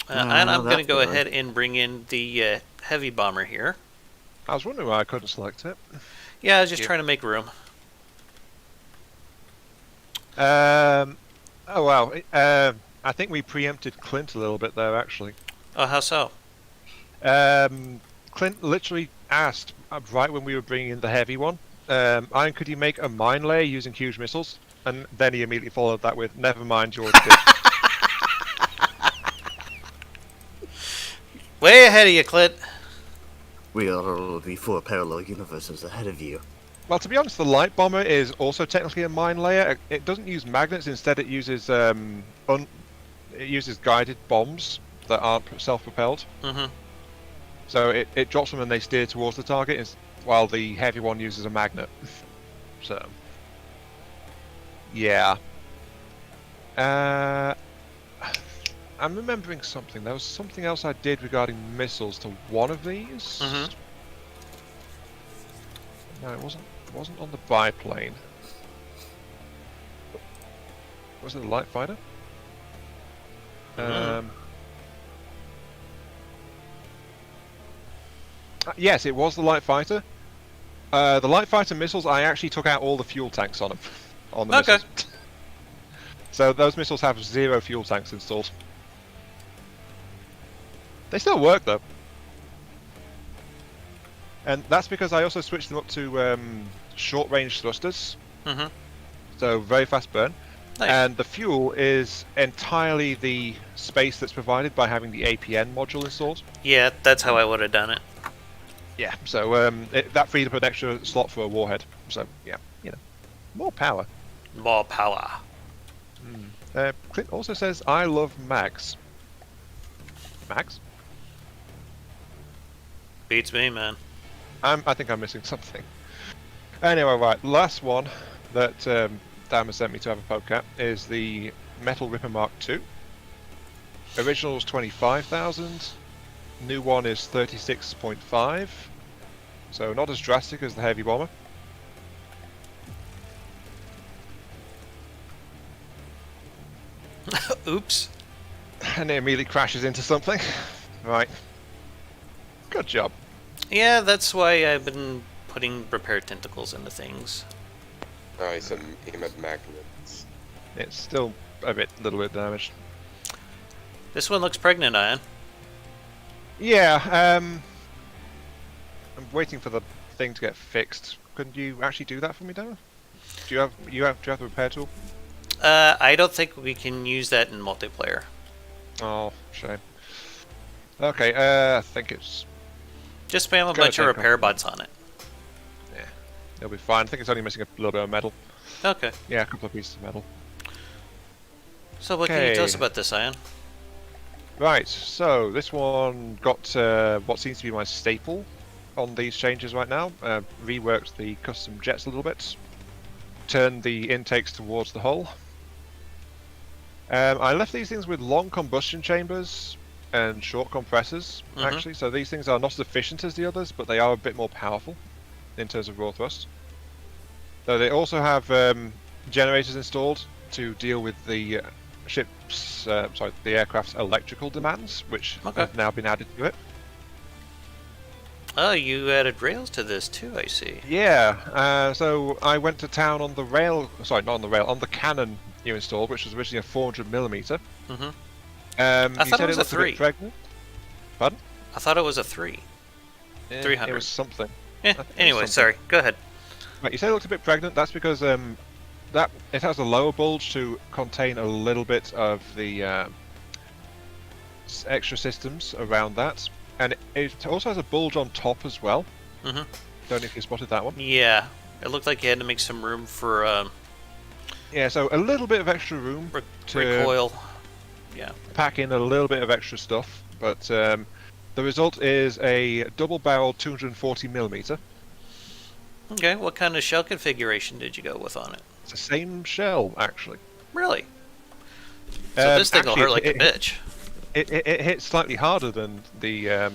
B: And I'm going to
E: that's
B: go
E: good.
B: ahead and bring in the heavy bomber here.
D: I was wondering why I couldn't select it.
B: Yeah, I was just trying to make room.
D: Oh wow. I think we preempted Clint a little bit there, actually.
B: Oh, how so?
D: Clint literally asked right when we were bringing in the heavy one, Iron, could you make a mine layer using huge missiles? And then he immediately followed that with, never mind, you already did.
B: Way ahead of you, Clint.
E: We are already 4 parallel universes ahead of you.
D: Well, to be honest, the light bomber is also technically a mine layer. It doesn't use magnets. Instead, it uses guided bombs that aren't self-propelled.
B: Mm-hmm.
D: So it drops them and they steer towards the target, while the heavy one uses a magnet. So, yeah. I'm remembering something. There was something else I did regarding missiles to one of these.
B: Mm-hmm.
D: No, it wasn't on the biplane. Was it the light fighter? Yes, it was the light fighter. The light fighter missiles, I actually took out all the fuel tanks on them. On the
B: Okay.
D: missiles. So those missiles have 0 fuel tanks installed. They still work though. And that's because I also switched them up to short-range thrusters.
B: Mm-hmm.
D: So very fast burn.
B: Nice.
D: And the fuel is entirely the space that's provided by having the APN module installed.
B: Yeah, that's how I would have done it.
D: Yeah, so that freed up an extra slot for a warhead. So, yeah, more power.
B: More power.
D: Clint also says, I love mags. Mags?
B: Beats me, man.
D: I think I'm missing something. Anyway, right, last one that Dan has sent me to have a poke at is the Metal Ripper Mark II. Original was 25,000. New one is 36.5. So not as drastic as the heavy bomber.
B: Oops.
D: And it immediately crashes into something. Right. Good job.
B: Yeah, that's why I've been putting repair tentacles into things.
A: Oh, he said he meant magnets.
D: It's still a little bit damaged.
B: This one looks pregnant, Ian.
D: Yeah, I'm waiting for the thing to get fixed. Couldn't you actually do that for me, Dara? Do you have the repair tool?
B: I don't think we can use that in multiplayer.
D: Oh, shame. Okay, I think it's...
B: Just spam a
D: Go
B: bunch of
D: ahead,
B: repair bots on it.
D: Yeah, it'll be fine. I think it's only missing a little bit of metal.
B: Okay.
D: Yeah, a couple of pieces of metal.
B: So what can you tell us
D: Okay.
B: about this, Ian?
D: Right, so this one got what seems to be my staple on these changes right now. Reworked the custom jets a little bit. Turned the intakes towards the hull. I left these things with long combustion chambers and short compressors, actually. So these things are not as efficient as the others, but they are a bit more powerful in terms of raw thrust. So they also have generators installed to deal with the the aircraft's electrical demands, which have now been added to it.
B: Oh, you added rails to this too, I see.
D: Yeah, so I went to town on the rail, sorry, not on the rail, on the cannon you installed, which was originally a 400mm.
B: Mm-hmm.
D: I
B: thought it was a 3.
D: Pregnant. Pardon?
B: I thought it was a 3. 300.
D: It was something.
B: Anyway,
D: something.
B: sorry. Go ahead.
D: Right, you said it looked a bit pregnant. That's because that it has a lower bulge to contain a little bit of the extra systems around that, and it also has a bulge on top as well.
B: Mm-hmm.
D: Don't know if you spotted that one.
B: Yeah, it looked like you had to make some room for
D: Yeah, so a little bit of extra room to
B: recoil. Yeah.
D: pack in a little bit of extra stuff, but the result is a double-barreled 240mm.
B: Okay, what kind of shell configuration did you go with on it?
D: It's the same shell, actually.
B: Really? So this thing will
D: actually,
B: hurt like a bitch.
D: It hits slightly harder than the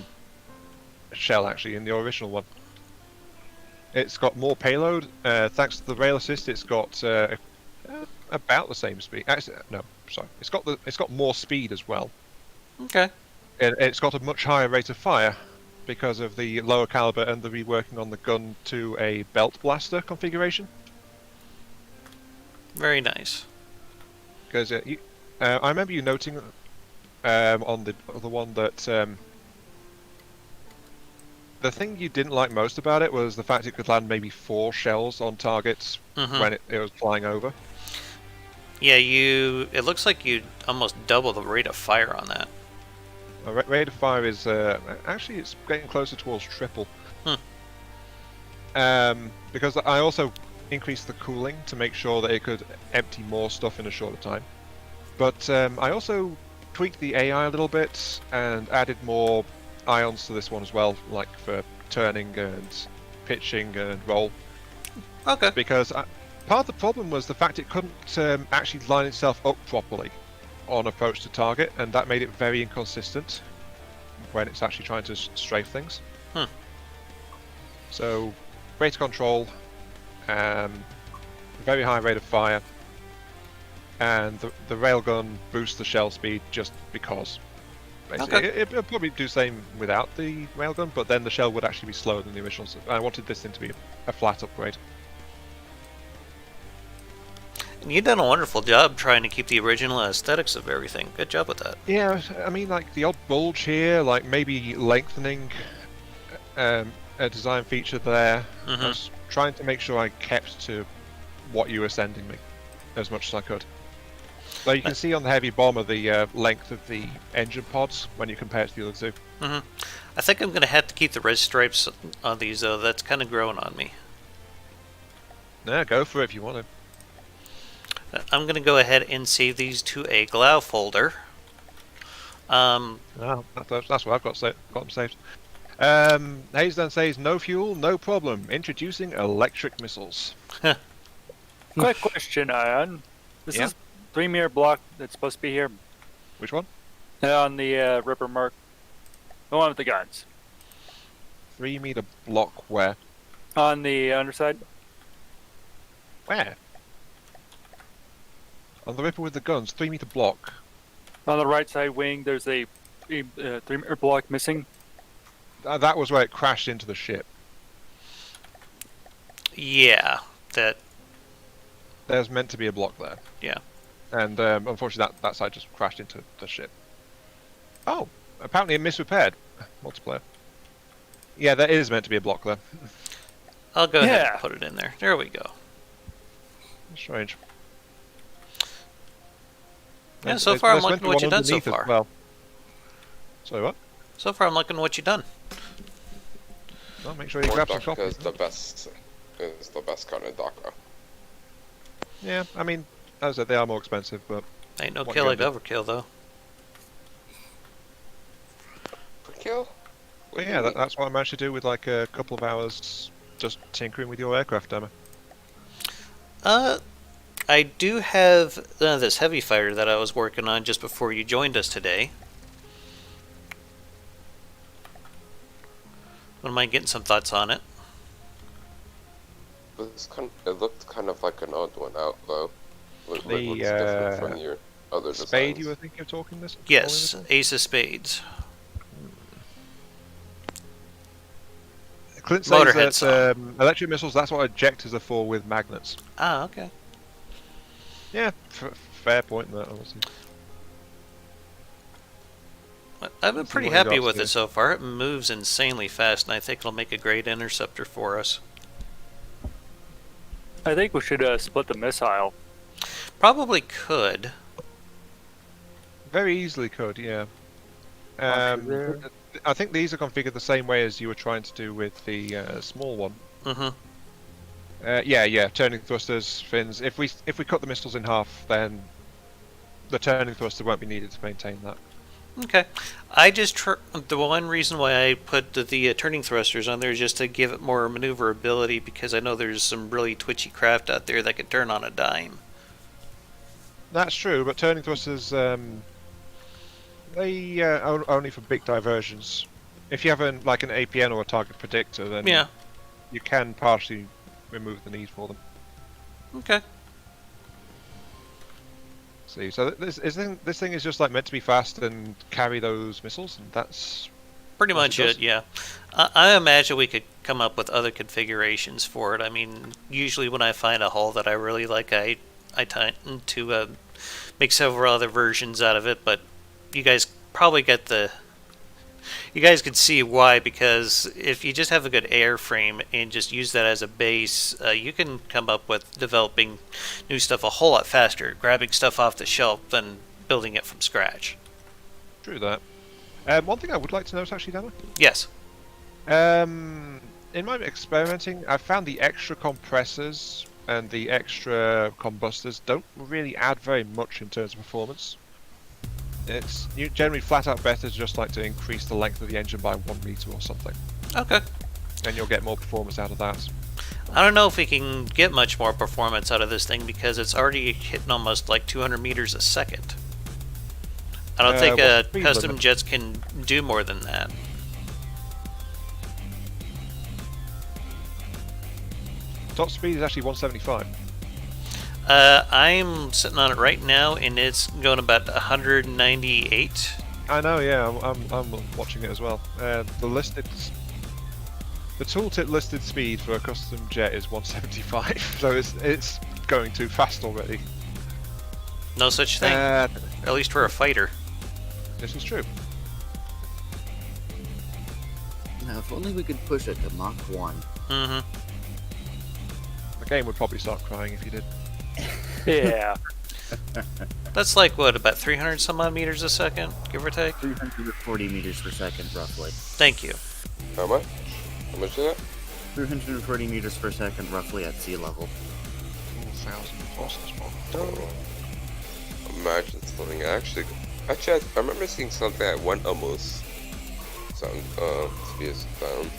D: shell, actually, in the original one. It's got more payload. Thanks to the rail assist, it's got about the same speed. Actually, no, sorry. It's got more speed as well.
B: Okay.
D: It's got a much higher rate of fire because of the lower caliber and the reworking on the gun to a belt blaster configuration.
B: Very nice.
D: Because I remember you noting on the one that the thing you didn't like most about it was the fact it could land maybe 4 shells on targets when it was flying over.
B: Yeah, it looks like you almost double the rate of fire on that.
D: Rate of fire is actually it's getting closer towards triple. Because I also increased the cooling to make sure that it could empty more stuff in a shorter time. But I also tweaked the AI a little bit and added more ions to this one as well, like for turning and pitching and roll.
B: Okay.
D: Because part of the problem was the fact it couldn't actually line itself up properly on approach to target, and that made it very inconsistent when it's actually trying to strafe things. So, rate of control, very high rate of fire, and the railgun boosts the shell speed just because. Basically,
B: Okay.
D: it'll probably do the same without the railgun, but then the shell would actually be slower than the original. So I wanted this thing to be a flat upgrade.
B: And you've done a wonderful job trying to keep the original aesthetics of everything. Good job with that.
D: Yeah, I mean, like the odd bulge here, like maybe lengthening a design feature there. I was trying to make sure I kept to what you were sending me as much as I could. So you can see on the heavy bomber the length of the engine pods when you compare it to the other two.
B: I think I'm going to have to keep the red stripes on these, though. That's kind of growing on me.
D: Yeah, go for it if you want to.
B: I'm going to go ahead and save these to a Glao folder.
D: That's what I've got them saved. Hayes then says, no fuel, no problem. Introducing electric missiles.
C: Quick question, Ion. This
D: Yeah?
C: is 3-meter block that's supposed to be here
D: Which one?
C: on the Ripper Mark. The one with the guns.
D: 3-meter block where?
C: On the underside.
D: Where? On the Ripper with the guns, 3-meter block.
C: On the right side wing, there's a 3-meter block missing.
D: That was where it crashed into the ship.
B: Yeah, that.
D: There's meant to be a block there.
B: Yeah.
D: And unfortunately that side just crashed into the ship. Oh, apparently it misrepaired. Multiplayer. Yeah, there is meant to be a block there.
B: I'll go ahead
C: Yeah.
B: and put it in there. There we go.
D: Strange.
B: Yeah,
D: And
B: so far I'm
D: there's meant
B: liking
D: to be
B: what
D: one
B: you've done so
D: underneath as
B: far.
D: Well. Sorry, what?
B: So far I'm liking what you've done.
D: Well, make sure you grab some
A: Mordok
D: coffee.
A: is the best kind of Dakra.
D: Yeah, I mean, as I said, they are more expensive, but
B: Ain't no
D: What
B: kill
D: you
B: like
D: gonna
B: overkill, though.
A: Per kill?
D: well, yeah, that's what I managed to do with like a couple of hours just tinkering with your aircraft demo.
B: I do have this heavy fighter that I was working on just before you joined us today. Wouldn't mind getting some thoughts on it.
A: It looked kind of like an odd one out though. It
D: The,
A: looks different from your other designs.
D: Spade, you were thinking of talking this?
B: Yes,
D: calling
B: Ace of Spades.
D: this one? Clint
B: Motorhead
D: says that electric missiles, that's what ejectors are for with magnets.
B: Ah, okay.
D: Yeah, fair point there, honestly.
B: I've been
D: Let's see
B: pretty
D: what he
B: happy
D: got
B: with
D: here.
B: it so far. It moves insanely fast, and I think it'll make a great interceptor for us.
C: I think we should split the missile.
B: Probably could.
D: Very easily could, yeah.
C: Onto there.
D: I think these are configured the same way as you were trying to do with the small one. Yeah, turning thrusters, fins. If we cut the missiles in half, then the turning thruster won't be needed to maintain that.
B: Okay. I just the one reason why I put the turning thrusters on there is just to give it more maneuverability because I know there's some really twitchy craft out there that could turn on a dime.
D: That's true, but turning thrusters, they only for big diversions. If you have like an APN or a target predictor, then
B: Yeah.
D: you can partially remove the need for them.
B: Okay.
D: See, so this thing is just like meant to be fast and carry those missiles, and that's
B: Pretty
D: what
B: much
D: does.
B: it, yeah. I imagine we could come up with other configurations for it. I mean, usually when I find a hull that I really like, I tend to make several other versions out of it, but you guys probably get the... You guys could see why, because if you just have a good airframe and just use that as a base, you can come up with developing new stuff a whole lot faster, grabbing stuff off the shelf than building it from scratch.
D: True that. One thing I would like to note, actually, Dama.
B: Yes.
D: In my experimenting, I found the extra compressors and the extra combustors don't really add very much in terms of performance. It's generally flat out better just like to increase the length of the engine by 1 meter or something.
B: Okay.
D: And you'll get more performance out of that.
B: I don't know if we can get much more performance out of this thing because it's already hitting almost like 200 meters a second. I don't think custom
D: limit?
B: jets can do more than that.
D: Top speed is actually 175.
B: I'm sitting on it right now, and it's going about 198.
D: I know, yeah, I'm watching it as well. The tooltip listed speed for a custom jet is 175, so it's going too fast already.
B: No such thing, at least for a fighter.
D: This is true.
E: Now, if only we could push it to Mach 1.
B: Mm-hmm.
D: The game would probably start crying if you did.
C: Yeah.
B: That's like, what, about 300 some odd meters a second, give or take?
E: 340 meters per second, roughly.
B: Thank you.
A: How much? How much is that?
E: 340 meters per second, roughly at sea level.
D: 1,000 plus this one.
A: Oh. Imagine something actually. Actually, I remember seeing something that went almost sound speed of sound.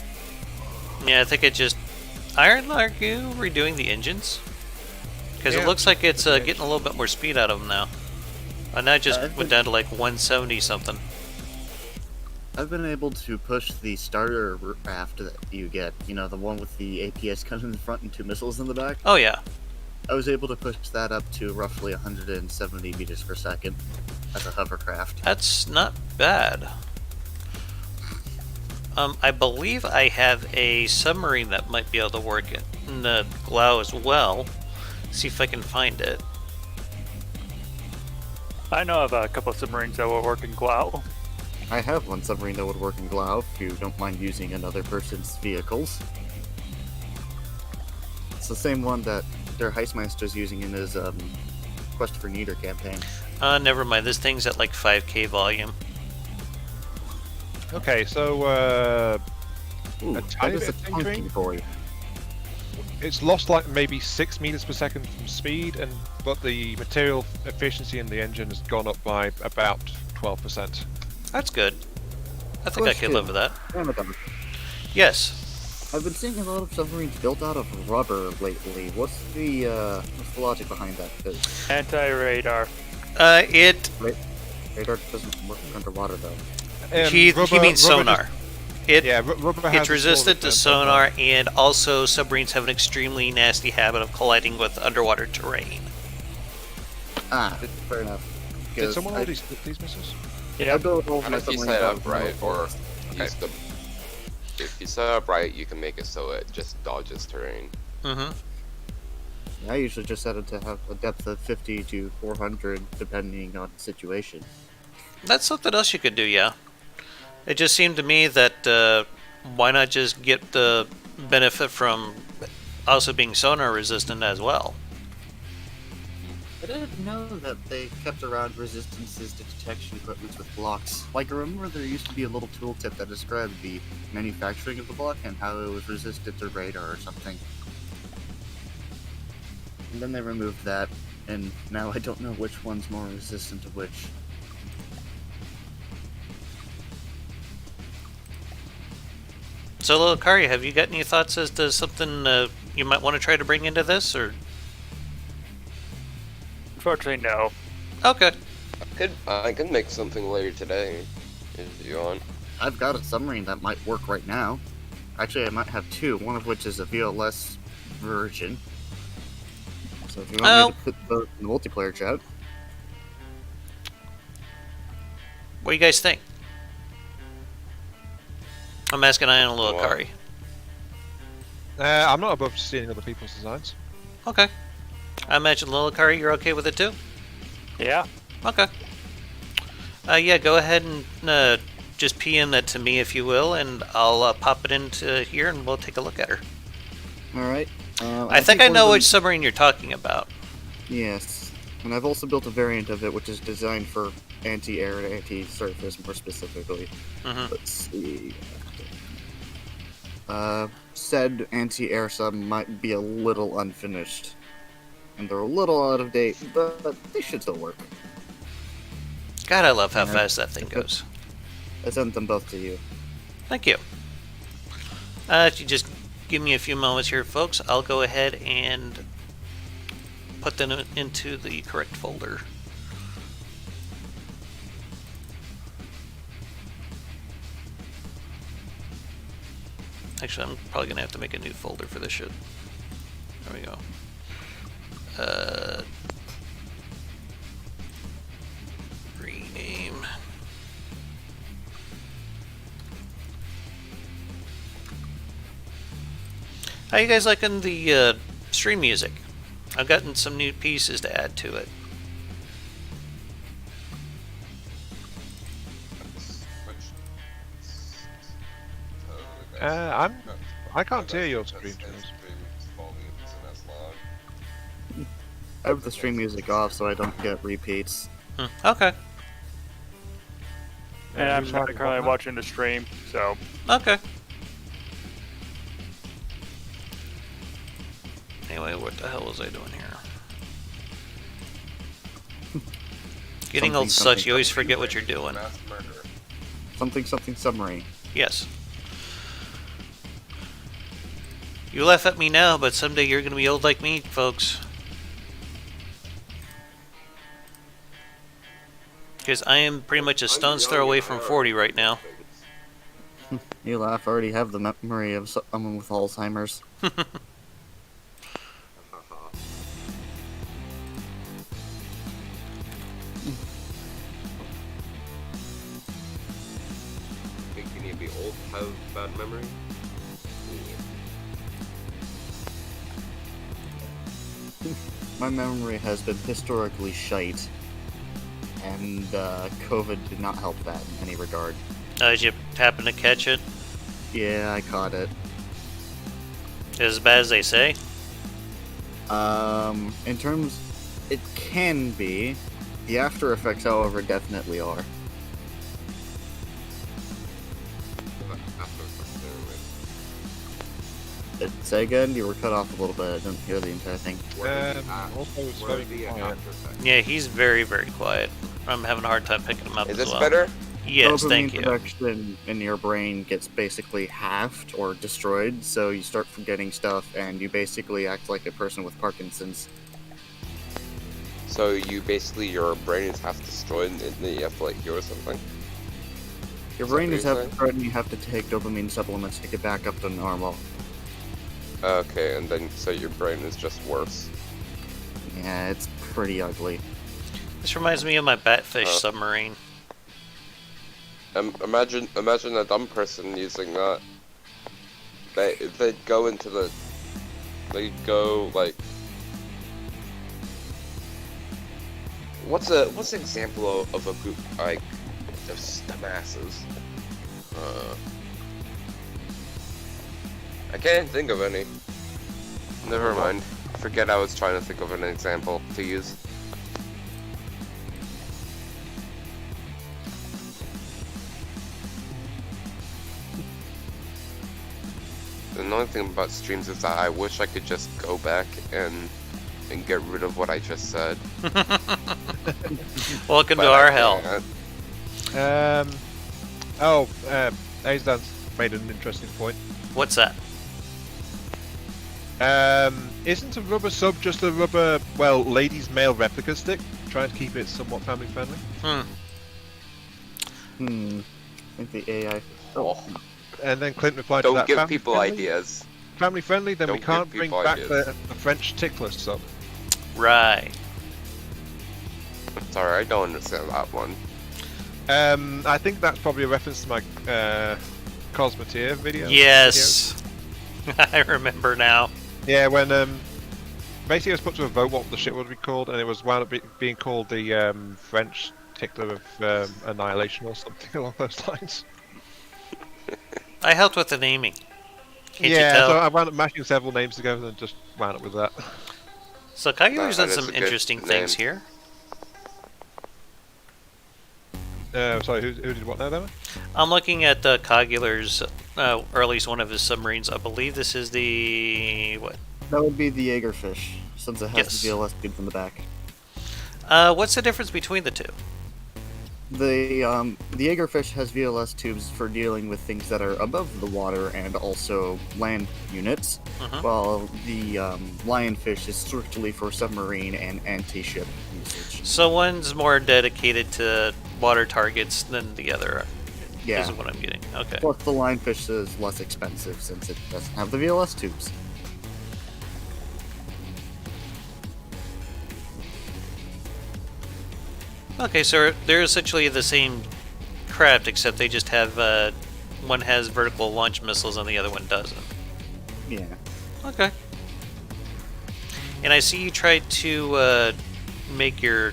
B: Yeah, I think it just... Iron, are you redoing the engines? Because
D: Yeah,
B: it looks like it's
D: okay.
B: getting a little bit more speed out of them now. And that just went down to like 170 something.
E: I've been able to push the starter raft that you get, you know, the one with the APS gun in the front and 2 missiles in the back.
B: Oh yeah.
E: I was able to push that up to roughly 170 meters per second as a hovercraft.
B: That's not bad. I believe I have a submarine that might be able to work it in the Glao as well. See if I can find it.
C: I know of a couple of submarines that will work in Glao.
E: I have one submarine that would work in Glao if you don't mind using another person's vehicles. It's the same one that Der Heistmeister's using in his Quest for Neater campaign.
B: Never mind. This thing's at like 5K volume.
D: Okay, so
E: Ooh,
D: a
E: that
D: tiny
E: is
D: bit
E: a
D: of
E: funky
D: tinkering.
E: boy.
D: It's lost like maybe 6 meters per second from speed, but the material efficiency in the engine has gone up by about 12%.
B: That's good. I think I could live with that.
E: Damaddok.
B: Yes.
E: I've been seeing a lot of submarines built out of rubber lately. What's the logic behind that? 'Cause
C: Anti-radar.
E: radar doesn't work underwater though.
B: He means sonar.
D: Rubber has
B: It's
D: a
B: resistant to
D: smaller
B: sonar, and also submarines have an extremely nasty habit of colliding with underwater terrain.
E: Ah, fair enough.
D: Did
E: Because
D: someone
E: I-
D: order these missiles?
E: I built all
A: How
E: my
A: if you
E: submarines
A: set it
E: out
A: up
E: of
A: right,
E: metal
A: or
E: forest.
A: use the. If you set it up right, you can make it so it just dodges terrain.
B: Mm-hmm.
E: I usually just set it to have a depth of 50 to 400, depending on the situation.
B: That's something else you could do, yeah. It just seemed to me that why not just get the benefit from also being sonar resistant as well?
E: I didn't know that they kept around resistances to detection equipment with blocks. Like, I remember there used to be a little tooltip that described the manufacturing of the block and how it was resistant to radar or something. And then they removed that, and now I don't know which one's more resistant to which.
B: So, Lilakari, have you got any thoughts as to something you might want to try to bring into this, or?
C: Unfortunately, no.
B: Okay.
A: I could make something later today if you want.
E: I've got a submarine that might work right now. Actually, I might have two, one of which is a VLS version. So if you want me to put both in the multiplayer chat.
B: What do you guys think? I'm asking Ian and Lilakari.
D: I'm not above seeing other people's designs.
B: Okay. I imagine Lilakari, you're okay with it too?
C: Yeah.
B: Okay. Yeah, go ahead and just PM that to me, if you will, and I'll pop it into here and we'll take a look at her.
E: Alright.
B: I think I know which submarine you're talking about.
E: Yes. And I've also built a variant of it which is designed for anti-air and anti-surface more specifically. Let's see. Said anti-air sub might be a little unfinished. And they're a little out of date, but they should still work.
B: God, I love how fast that thing goes.
E: I sent them both to you.
B: Thank you. If you just give me a few moments here, folks, I'll go ahead and put them into the correct folder. Actually, I'm probably going to have to make a new folder for this shit. There we go. Rename. How you guys liking the stream music? I've gotten some new pieces to add to it.
D: I can't hear your stream.
E: I have the stream music off so I don't get repeats.
B: Okay.
C: And I'm not currently watching the stream, so.
B: Okay. Anyway, what the hell was I doing here? Getting old sucks, you always forget what you're doing.
E: Something submarine.
B: Yes. You laugh at me now, but someday you're going to be old like me, folks. Because I am pretty much a stone's throw away from 40 right now.
E: You laugh, I already have the memory of someone with Alzheimer's.
A: Think you need to be old to have bad memory?
E: My memory has been historically shite, and COVID did not help that in any regard.
B: Did you happen to catch it?
E: Yeah, I caught it.
B: As bad as they say?
E: In terms, it can be. The after effects, however, definitely are. Say again, you were cut off a little bit. I didn't hear the entire thing.
D: Also, it's very quiet.
B: Yeah, he's very, very quiet. I'm having a hard time picking him up
A: Is
B: as
A: this
B: well.
A: better?
B: Yes,
E: Dopamine
B: thank you.
E: production in your brain gets basically halved or destroyed, so you start forgetting stuff, and you basically act like a person with Parkinson's.
A: So you basically, your brain is half destroyed and then you have to like heal or something?
E: Your
A: Is that
E: brain
A: what
E: is
A: you're
E: half
A: saying?
E: destroyed, and you have to take dopamine supplements to get back up to normal.
A: Okay, and then so your brain is just worse.
E: Yeah, it's pretty ugly.
B: This reminds me of my Batfish submarine.
A: Imagine a dumb person using that. They'd go into the... They'd go, like... What's an example of a group, like, just dumbasses? I can't think of any. Never mind. Forget I was trying to think of an example to use. The annoying thing about streams is that I wish I could just go back and get rid of what I just said.
B: Welcome
A: But
B: to
A: I
B: our hell.
A: can't.
D: Ace Dance. made an interesting point.
B: What's that?
D: Isn't a rubber sub just a rubber, well, ladies' male replica stick? Trying to keep it somewhat family friendly.
E: I think the AI.
A: Oh,
D: And then Clint replied to
A: don't
D: that.
A: give
D: family
A: people
D: friendly?
A: ideas.
D: Family friendly, then we
A: Don't give
D: can't bring
A: people
D: back
A: ideas.
D: the French tickler sub.
B: Right.
A: Sorry, I don't understand that one.
D: I think that's probably a reference to my Cosmeteer video.
B: Yes. I remember now.
D: Yeah, when basically it was put to a vote what the shit would be called, and it was wound up being called the French tickler of annihilation or something along those lines.
B: I helped with the naming. Can't you
D: Yeah,
B: tell?
D: so I wound up mashing several names together and just wound up with that.
B: So Kaguya's done
A: That is
B: some
A: a good
B: interesting things
A: name.
B: here.
D: Sorry, who did what now, Demo?
B: I'm looking at Kaguya's, or at least one of his submarines. I believe this is the what?
E: That would be the Jaegerfish, since it has
B: Yes.
E: the VLS tubes in the back.
B: What's the difference between the two?
E: The Jaegerfish has VLS tubes for dealing with things that are above the water and also land units, while the Lionfish is strictly for submarine and anti-ship usage.
B: So one's more dedicated to water targets than the other.
E: Yeah.
B: Is what I'm getting. Okay.
E: Plus, the Lionfish is less expensive since it doesn't have the VLS tubes.
B: Okay, so they're essentially the same craft, except they just have one has vertical launch missiles and the other one doesn't.
E: Yeah.
B: Okay. And I see you tried to make your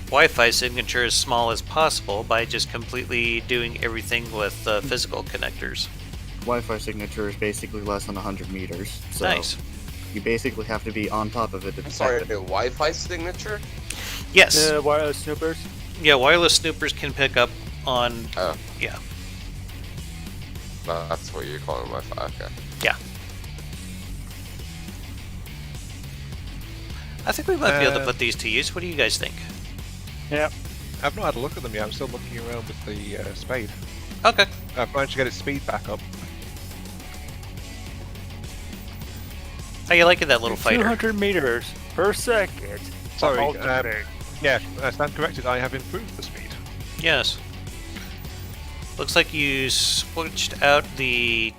B: Wi-Fi signature as small as possible by just completely doing everything with physical connectors.
E: Wi-Fi signature is basically less than 100 meters, so
B: Nice.
E: you basically have to be on top of it to
A: I'm sorry,
E: detect
A: a
E: it.
A: Wi-Fi signature?
B: Yes.
C: The wireless snoopers.
B: Yeah, wireless snoopers can pick up on...
A: Oh,
B: Yeah.
A: that's what you're calling Wi-Fi. Okay.
B: Yeah. I think we might be able to put these to use. What do you guys think?
C: Yeah.
D: I've not had a look at them yet. I'm still looking around with the spade.
B: Okay.
D: I've managed to get its speed back up.
B: How you liking that little fighter?
C: 200 meters per second.
D: Sorry,
C: Alternating.
D: yeah, I stand corrected. I have improved the speed.
B: Yes. Looks like you switched out the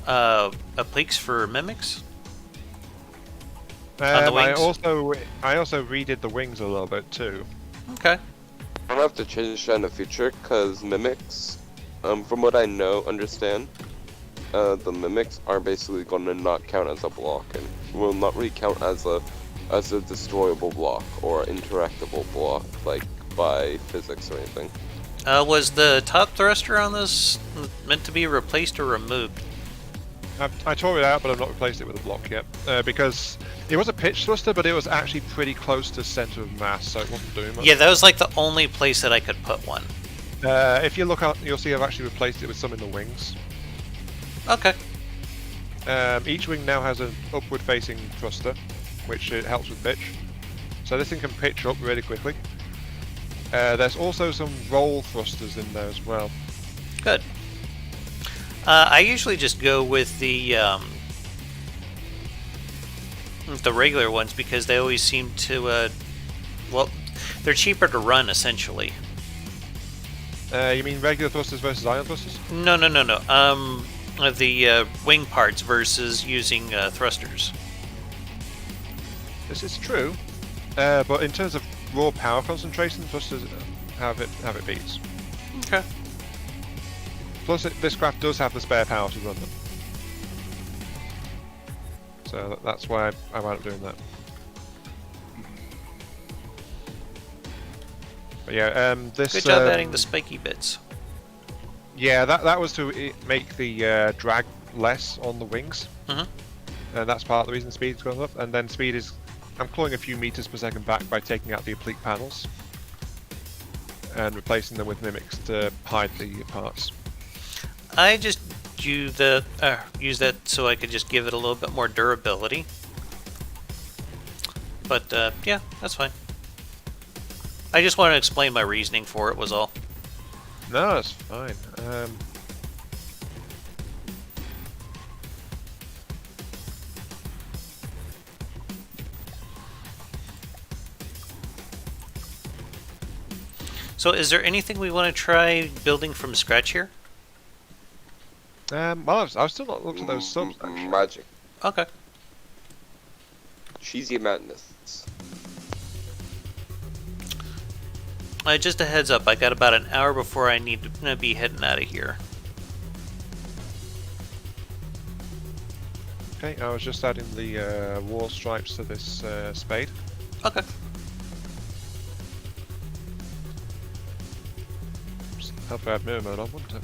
B: obliques for mimics. On the wings?
D: I also redid the wings a little bit too.
B: Okay.
A: I'm gonna have to change that in the future because mimics, from what I understand, the mimics are basically going to not count as a block and will not really count as a destroyable block or interactable block like by physics or anything.
B: Was the top thruster on this meant to be replaced or removed?
D: I tore it out, but I've not replaced it with a block yet because it was a pitch thruster, but it was actually pretty close to center of mass, so it wasn't doing much.
B: Yeah, that was like the only place that I could put one.
D: If you look out, you'll see I've actually replaced it with some in the wings.
B: Okay.
D: Each wing now has an upward-facing thruster, which helps with pitch. So this thing can pitch up really quickly. There's also some roll thrusters in there as well.
B: Good. I usually just go with the regular ones because they always seem to, well, they're cheaper to run essentially.
D: You mean regular thrusters versus ion thrusters?
B: No. The wing parts versus using thrusters.
D: This is true, but in terms of raw power concentration, thrusters have it beats.
B: Okay.
D: Plus, this craft does have the spare power to run them, so that's why I wound up doing that. But yeah, this.
B: Good job adding the spiky bits.
D: Yeah, that was to make the drag less on the wings,
B: Mhm.
D: and that's part of the reason speed's going up. And then speed is, I'm clawing a few meters per second back by taking out the oblique panels and replacing them with mimics to hide the parts.
B: I just use that so I could just give it a little bit more durability. But yeah, that's fine. I just want to explain my reasoning for it was all.
D: No, that's fine.
B: So, is there anything we want to try building from scratch here?
D: Well, I've still not looked at those subs. Actually.
A: Magic.
B: Okay.
A: Cheesy madness.
B: Just a heads up, I got about an hour before I need to be heading out of here.
D: Okay, I was just adding the wall stripes to this spade.
B: Okay.
D: Help add mirror mode on, wouldn't it?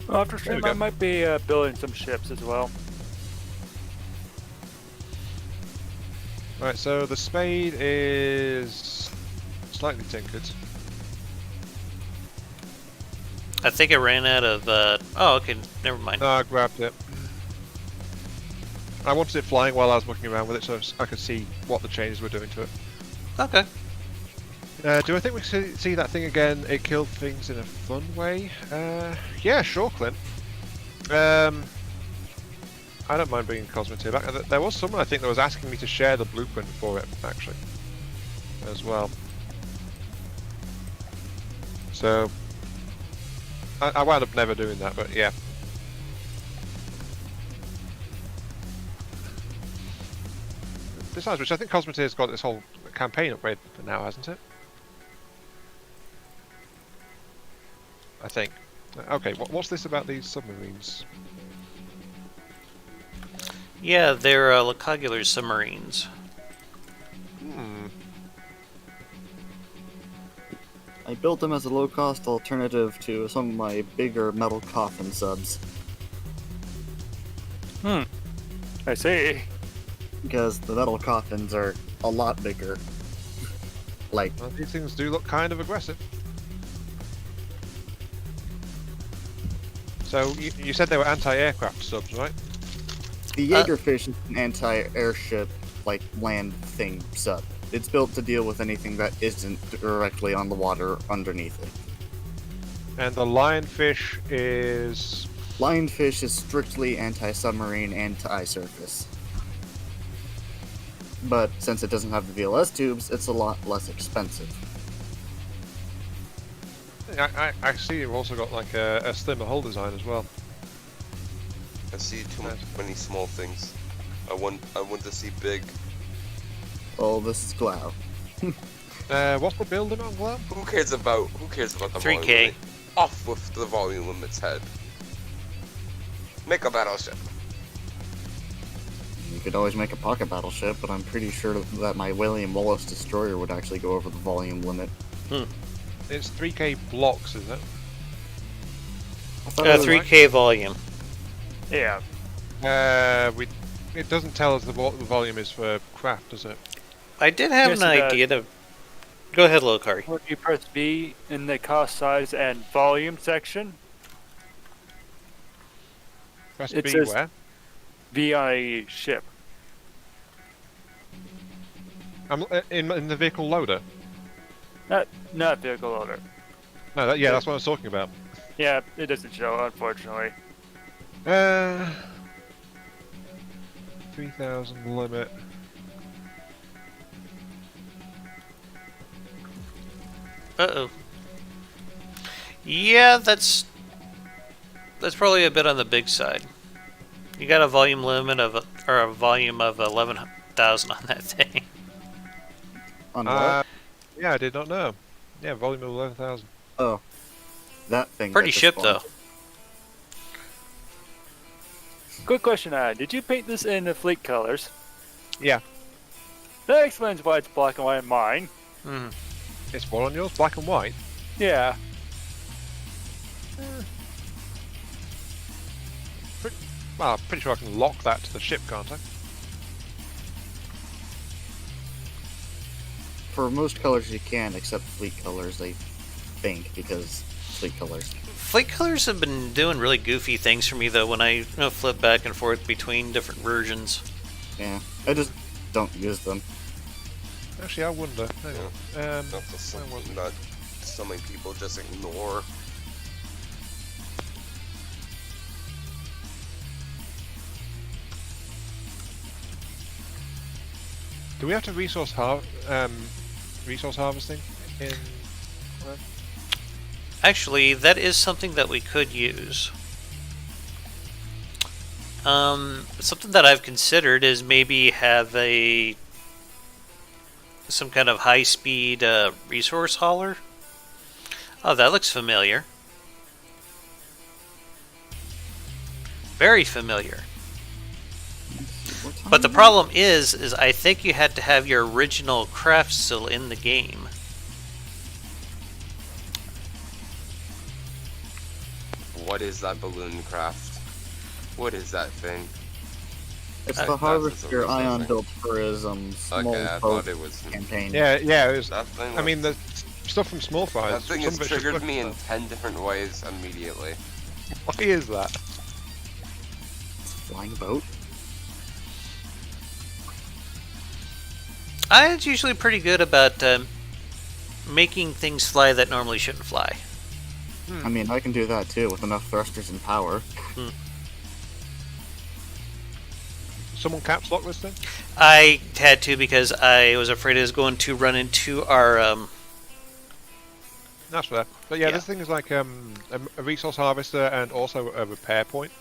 C: Well, after stream,
D: go.
C: I might be building some ships as well.
D: Right, so the spade is slightly tinkered.
B: I think I ran out of. Oh, okay. Never mind.
D: No, I grabbed it. I wanted it flying while I was looking around with it, so I could see what the changes were doing to it.
B: Okay.
D: Do I think we see that thing again? It killed things in a fun way. Yeah, sure, Clint. I don't mind bringing Cosmic here back. There was someone I think that was asking me to share the blueprint for it, actually, as well. So I wound up never doing that, but yeah. Besides which, I think Cosmiteer's got this whole campaign upgrade for now, hasn't it? I think. Okay, what's this about these submarines?
B: Yeah, they're Locogular submarines.
D: Hmm.
E: I built them as a low-cost alternative to some of my bigger metal coffin subs.
C: I see.
E: Because the metal coffins are a lot bigger. Like,
D: Well, these things do look kind of aggressive. So you said they were anti-aircraft subs, right?
E: the Jaegerfish is an anti-airship, like, land thing sub. It's built to deal with anything that isn't directly on the water underneath it.
D: And the lionfish is...
E: Lionfish is strictly anti-submarine, anti-surface. But since it doesn't have the VLS tubes, it's a lot less expensive.
D: I see you've also got like a slimmer hull design as well.
A: I see too many small things. I want to see big.
E: Well, this is Glao.
D: What's the building on Glao?
A: Who cares about the
B: 3K.
A: volume limit? Off with the volume limit's head. Make a battleship.
E: You could always make a pocket battleship, but I'm pretty sure that my William Wallace destroyer would actually go over the volume limit.
D: It's 3K blocks, is it?
E: I thought it was
B: 3K volume.
C: Yeah.
D: It doesn't tell us what the volume is for craft, does it?
B: I did have
C: Yes,
B: an
C: it does.
B: idea to... Go ahead, Lokari.
C: When you press V in the cost, size, and volume section,
D: Press
C: It
D: B
C: says-
D: where?
C: V on a ship.
D: In the vehicle loader.
C: Not vehicle loader.
D: No, yeah, that's what I was talking about.
C: Yeah, it doesn't show, unfortunately.
D: 3,000 limit.
B: Uh-oh. Yeah, that's probably a bit on the big side. You got a volume limit of, or a volume of 11,000 on that thing.
E: on what?
D: Yeah, I did not know. Yeah, volume of 11,000.
E: Oh, that thing.
B: Pretty
E: that just
B: ship,
E: spawned.
B: though.
C: Quick question, did you paint this in the fleet colors?
D: Yeah.
C: That explains why it's black and white on mine.
B: Mhm.
D: It's what on yours? Black and white?
C: Yeah.
D: Well, I'm pretty sure I can lock that to the ship, can't I?
E: For most colors you can, except fleet colors, I think, because fleet colors.
B: Fleet colors have been doing really goofy things for me, though, when I flip back and forth between different versions.
E: Yeah, I just don't use them.
D: Actually, I wonder. Hang on.
A: That's just something that so many people just ignore.
D: Do we have to resource harvesting in?
B: Actually, that is something that we could use. Something that I've considered is maybe have some kind of high-speed resource hauler. Oh, that looks familiar. Very familiar. But the problem is I think you had to have your original craft still in the game.
A: What is that balloon craft? What is that thing?
E: It's
A: That-
E: the
A: that's
E: Harvester
A: a
E: Ion
A: thing.
E: built for his small
A: Okay, I
E: boat
A: thought it was.
E: campaign.
D: Yeah, yeah. It was.
A: That thing.
D: I mean, the stuff from small fires.
A: that thing
D: some
A: has
D: of it should
A: triggered
D: work,
A: me in
D: though.
A: 10 different ways immediately.
D: Why is that?
E: Flying boat.
B: I'm usually pretty good about making things fly that normally shouldn't fly.
E: I mean, I can do that too with enough thrusters and power.
D: Someone caps lock this thing?
B: I had to because I was afraid I was going to run into our
D: That's fair. But yeah,
B: Yeah.
D: this thing is like a resource harvester and also a repair point.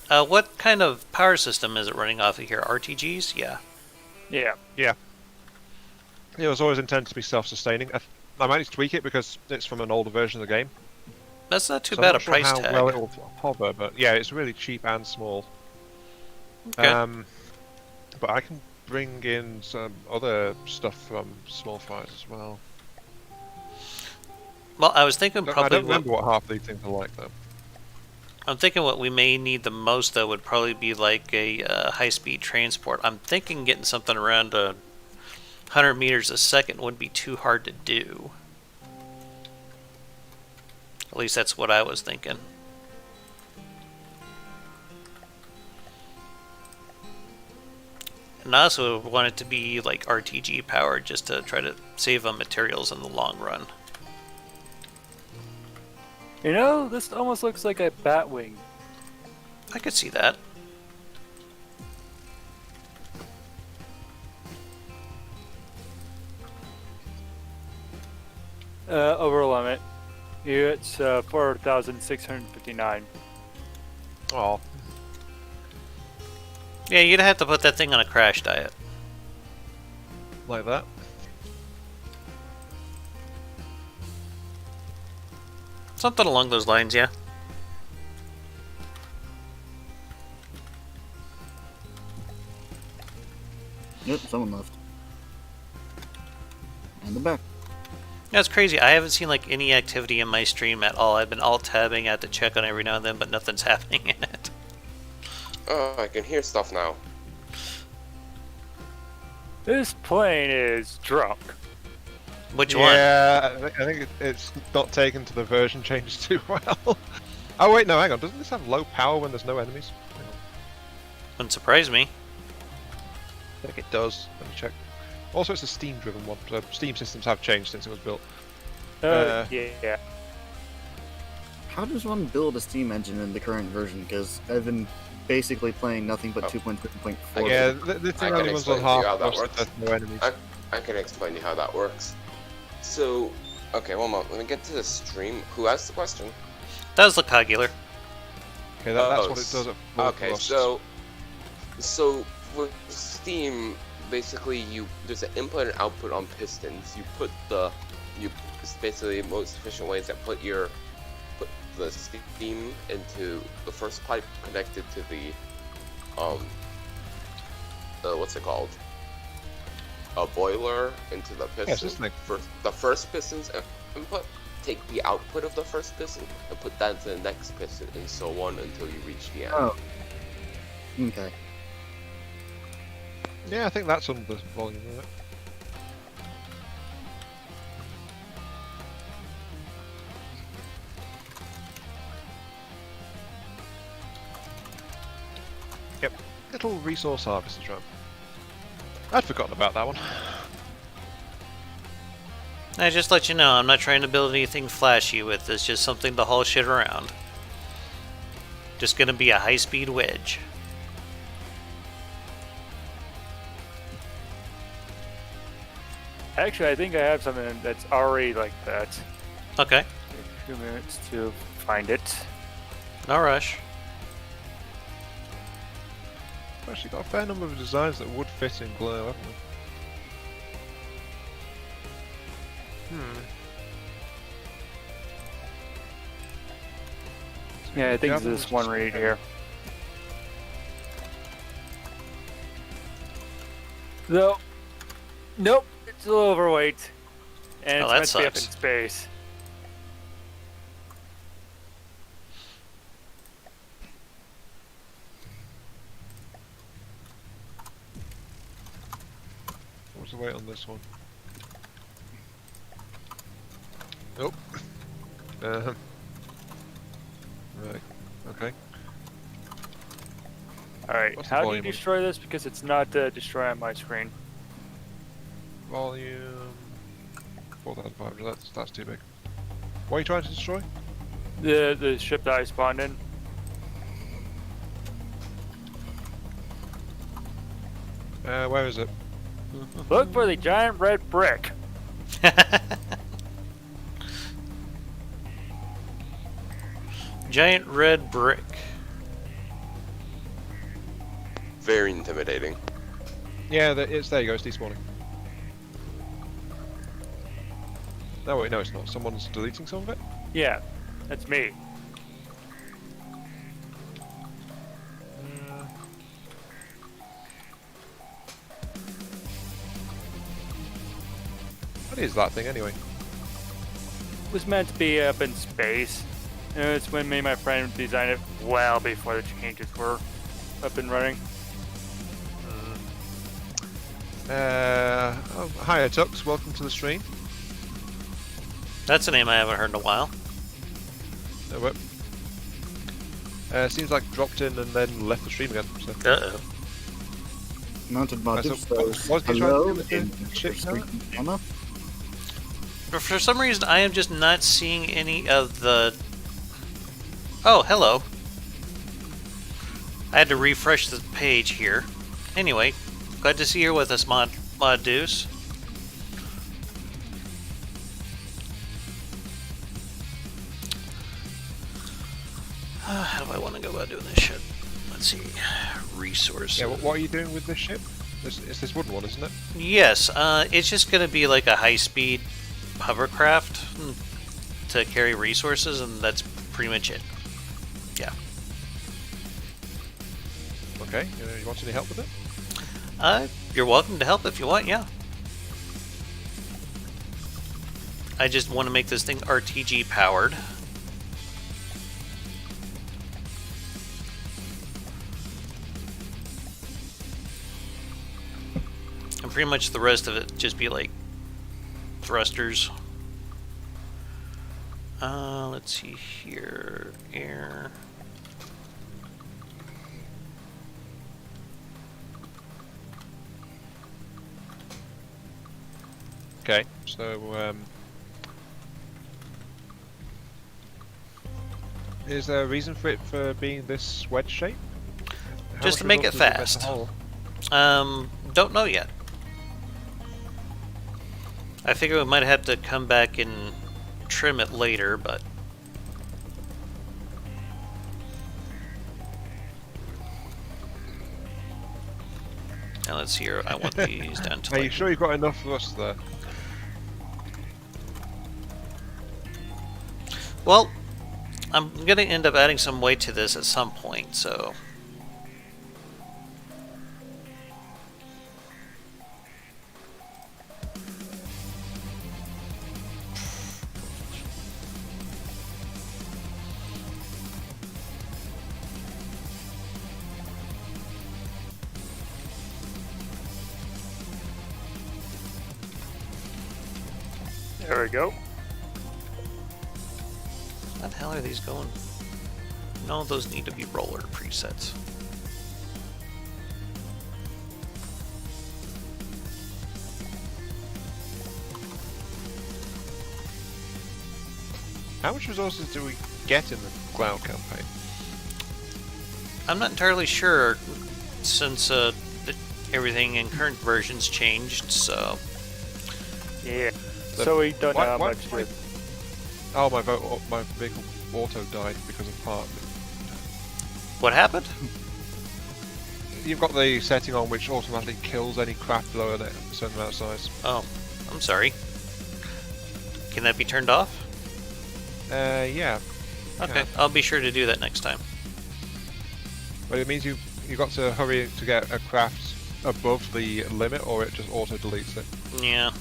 B: what kind of power system is it running off of here? RTGs? Yeah.
C: Yeah.
D: It was always intended to be self-sustaining. I might need to tweak it because it's from an older version of the game.
B: That's not too
D: So
B: bad
D: I'm
B: a
D: not sure
B: price
D: how
B: tag.
D: well it will hover, but yeah, it's really cheap and small.
B: Okay.
D: But I can bring in some other stuff from small fires as well.
B: Well, I was thinking
D: I
B: probably
D: don't remember what half of these things are like though.
B: I'm thinking what we may need the most though would probably be like a high-speed transport. I'm thinking getting something around 100 meters a second wouldn't be too hard to do. At least that's what I was thinking. And I also want it to be like RTG powered just to try to save on materials in the long run.
C: You know, this almost looks like a bat wing.
B: I could see that.
C: Over limit. It's 4,659.
D: Oh,
B: Yeah, you'd have to put that thing on a crash diet.
D: like that.
B: Something along those lines, yeah.
E: Yep, someone left. And the back.
B: That's crazy. I haven't seen like any activity in my stream at all. I've been alt-tabbing, I have to check on every now and then, but nothing's happening in it.
A: Oh, I can hear stuff now.
C: This plane is drunk.
B: Which one?
D: Yeah, I think it's not taken to the version changes too well. Oh wait, no, hang on. Doesn't this have low power when there's no enemies? Hang on.
B: Wouldn't surprise me.
D: I think it does. Let me check. Also, it's a Steam-driven one, so Steam systems have changed since it was built.
C: Yeah.
E: How does one build a Steam engine in the current version? Because I've been basically playing nothing but
A: Oh.
E: 2.2.4.
D: Yeah, this thing
A: I can
D: only runs on
A: explain to you how
D: half,
A: that
D: plus
A: works.
D: there's no enemies.
A: I can explain to you how that works. So, okay, one moment. Let me get to the stream. Who asked the question?
B: That was Lecogular.
D: Okay, that's
A: Oh,
D: what it does at full
A: Okay,
D: thrust.
A: so with Steam, basically there's an input and output on pistons. It's basically the most efficient way is to put the steam into the first pipe connected to the what's it called? A boiler into the piston.
D: Yes, this thing.
A: The first piston's input. Take the output of the first piston and put that into the next piston, and so on until you reach the end.
E: Oh. Okay.
D: Yeah, I think that's under the volume of it. Yep. Little resource harvesters, right? I'd forgotten about that one.
B: I just let you know, I'm not trying to build anything flashy with this, just something to haul shit around. Just gonna be a high-speed wedge.
C: Actually, I think I have something that's already like that.
B: Okay,
C: Take a few minutes to find it.
B: no rush.
D: We've actually got a fair number of designs that would fit in Glao, haven't we?
C: Yeah, I think it's this one right here. No. Nope, it's a little overweight. And
B: Oh,
C: it's
B: that
C: meant to be up in
B: sucks.
C: space.
D: What's the weight on this one? Nope. Right. Okay.
C: Alright,
D: What's the
C: how do you
D: volume on it?
C: destroy this? Because it's not destroying on my screen.
D: Volume 4,500. That's too big. What are you trying to destroy?
C: The ship that I spawned in.
D: Where is it?
C: Look for the giant red brick.
B: Giant red brick.
A: Very intimidating.
D: Yeah, there you go. It's despawning. No, wait, no, it's not. Someone's deleting some of it.
C: Yeah, that's me.
D: What is that thing anyway?
C: It was meant to be up in space. And it's when me and my friend designed it well before the changes were up and running.
D: Hiya Tux, welcome to the stream.
B: That's a name I haven't heard in a while.
D: No, but, seems like dropped in and then left the stream again. So.
B: Uh-oh.
E: Mounted modules.
D: So, what was he trying to
E: Hello,
D: do with the
E: and
D: ship now?
E: Emma.
B: But for some reason, I am just not seeing any of the... Oh, hello. I had to refresh the page here. Anyway, glad to see you with us, Mod Deuce. How do I want to go about doing this shit? Let's see. Resources.
D: Yeah, what are you doing with this ship? It's this wooden one, isn't it?
B: Yes, it's just going to be like a high-speed hovercraft to carry resources, and that's pretty much it. Yeah.
D: Okay, you want any help with it?
B: You're welcome to help if you want, yeah. I just want to make this thing RTG powered. And pretty much the rest of it just be like thrusters. Let's see here. Air.
D: Okay, so is there a reason for it for being this wedge shape? How
B: Just
D: much
B: to make it
D: resources is
B: fast.
D: meant to hold?
B: Don't know yet. I figure we might have to come back and trim it later, but... Now let's see here. I want these down to
D: Are you
B: like...
D: sure you've got enough for us there?
B: Well, I'm going to end up adding some weight to this at some point, so...
C: There we go.
B: How the hell are these going? No, those need to be roller presets.
D: How much resources do we get in the Glao campaign?
B: I'm not entirely sure since everything in current versions changed, so...
C: Yeah. So we don't know how much.
D: Oh, my vehicle auto died because of part.
B: What happened?
D: You've got the setting on which automatically kills any craft below a certain amount of size.
B: Oh, I'm sorry. Can that be turned off?
D: Yeah.
B: Okay, I'll be sure to do that next time.
D: But it means you got to hurry to get a craft above the limit, or it just auto deletes it.
B: Yeah.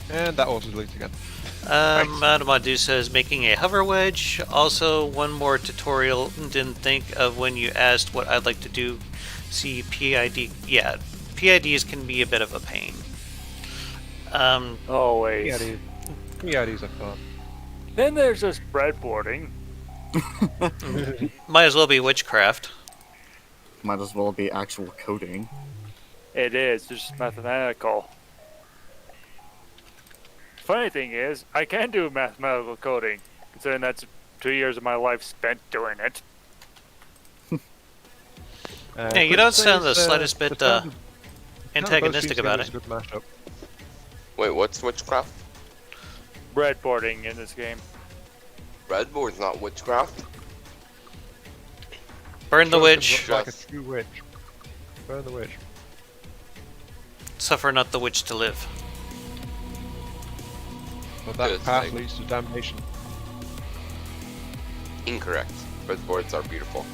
D: And that auto deletes again.
B: Damaddok82's says making a hover wedge. Also, one more tutorial. Didn't think of when you asked what I'd like to do. See PID. Yeah, PIDs can be a bit of a pain.
C: Always.
D: PIDs are fun.
C: Then there's this breadboarding.
B: Might as well be witchcraft.
E: Might as well be actual coding.
C: It is just mathematical. Funny thing is, I can do mathematical coding, considering that's 2 years of my life spent doing it.
B: Yeah, you don't sound the slightest bit antagonistic about it.
A: Wait, what's witchcraft?
C: Breadboarding in this game.
A: Breadboard's not witchcraft.
B: Burn the witch.
D: Like a true witch. Burn the witch.
B: Suffer not the witch to live.
D: But that
A: Good
D: path
A: thing.
D: leads to damnation.
A: Incorrect. Breadboards are beautiful.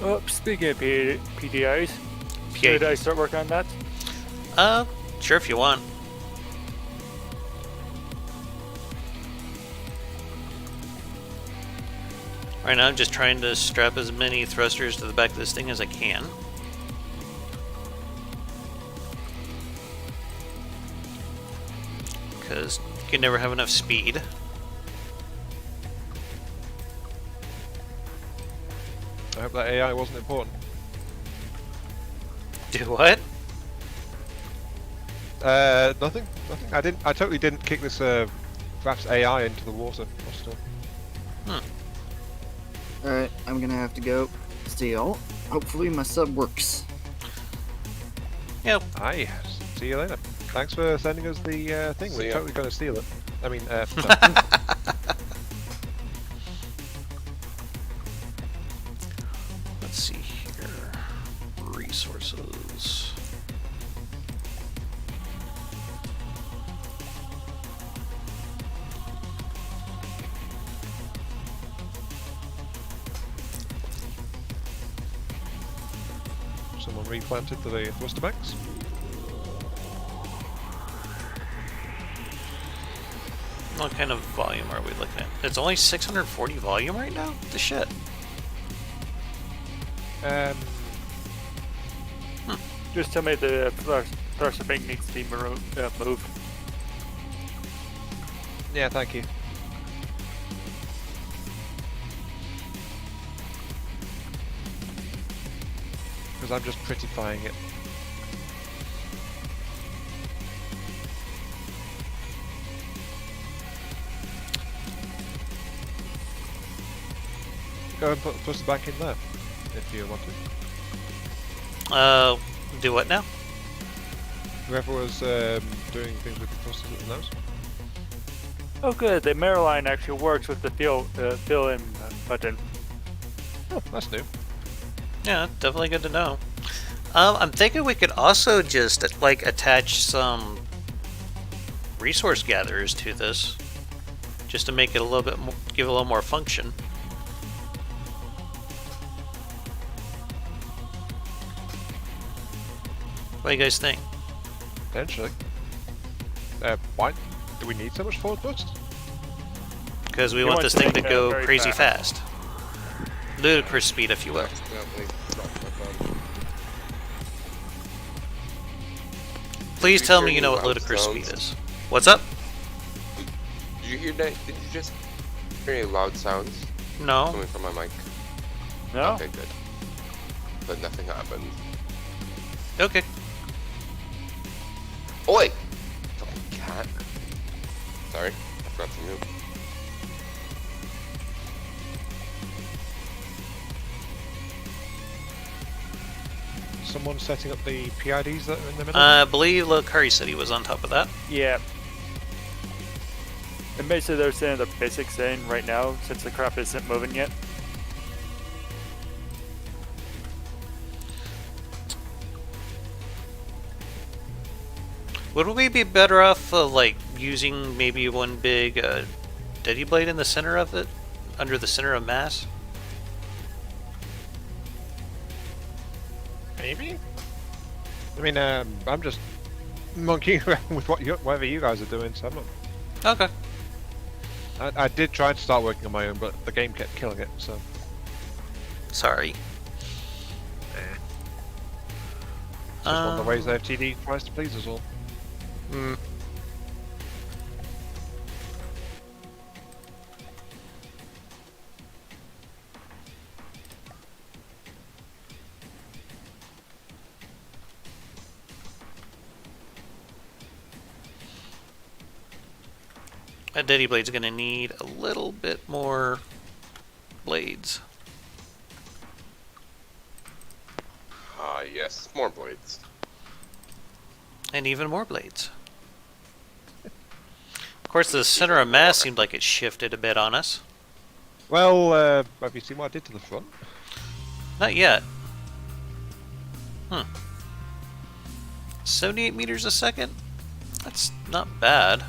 C: Oh, speaking of PDIs, should I start working on that?
B: Sure if you want. Right now I'm just trying to strap as many thrusters to the back of this thing as I can. Because you can never have enough speed.
D: I hope that AI wasn't important.
B: Do what?
D: Nothing. Nothing. I totally didn't kick this craft's AI into the water. Still.
E: Alright, I'm gonna have to go. See y'all. Hopefully my sub works.
B: Yep.
D: Aye. See you later. Thanks for sending us the thing.
A: See
D: We're
A: ya.
D: totally going to steal it. I mean,
B: Let's see here. Resources.
D: someone replanted the thruster banks.
B: What kind of volume are we looking at? It's only 640 volume right now? The shit.
C: Just tell me the thruster bank needs to be moved.
D: Yeah, thank you. Because I'm just prettifying it. Go and put the thruster back in there, if you want to.
B: Do what now?
D: Whoever was doing things with the thrusters at the nose.
C: Oh good, the mirror line actually works with the fill in button.
D: Oh, that's new.
B: Yeah, definitely good to know. I'm thinking we could also just like attach some resource gatherers to this, just to make it a little bit more, give it a little more function. What do you guys think?
D: Potentially. Why do we need so much forward thrust?
B: Because we
C: You
B: want
C: want
B: this thing to
C: something,
B: go
C: very
B: crazy fast. Ludicrous speed, if you will.
A: Accidentally dropped my phone.
B: Please
A: you
B: tell
A: hear
B: me you
A: any
B: know what
A: loud
B: ludicrous
A: sounds?
B: speed is. What's up?
A: Did you hear that? Did you just hear any loud sounds
B: No.
A: coming from my mic?
C: No?
A: Okay, good. But nothing happened.
B: Okay.
A: Oi! Fucking cat. Sorry, I forgot to mute.
D: Someone setting up the PIDs that are in the middle?
B: I believe Lil Curry said he was on top of that.
C: Yeah. And basically they're saying the basic setting right now, since the crap isn't moving yet.
B: Would we be better off, like, using maybe one big Deady Blade in the center of it? Under the center of mass?
D: Maybe? I mean, I'm just monkeying around with whatever you guys are doing, so I'm not...
B: Okay.
D: I did try to start working on my own, but the game kept killing it, so...
B: Sorry.
D: It's just one of the ways the FTD tries to please us all.
B: Hmm. That Deady Blade's gonna need a little bit more blades.
A: Ah, yes, more blades.
B: And even more blades. Of course, the center of mass seemed like it shifted a bit on us.
D: Well, have you seen what I did to the front?
B: Not yet. 78 meters a second? That's not bad.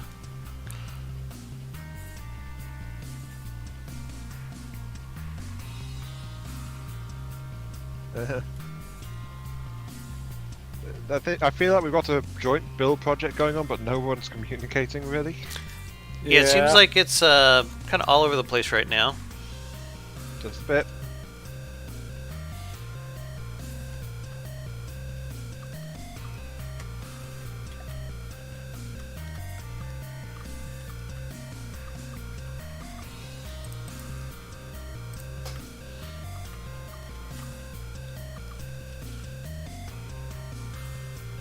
D: I feel like we've got a joint build project going on, but no one's communicating really.
B: Yeah, it seems like it's kind of all over the place right now.
D: Just a bit.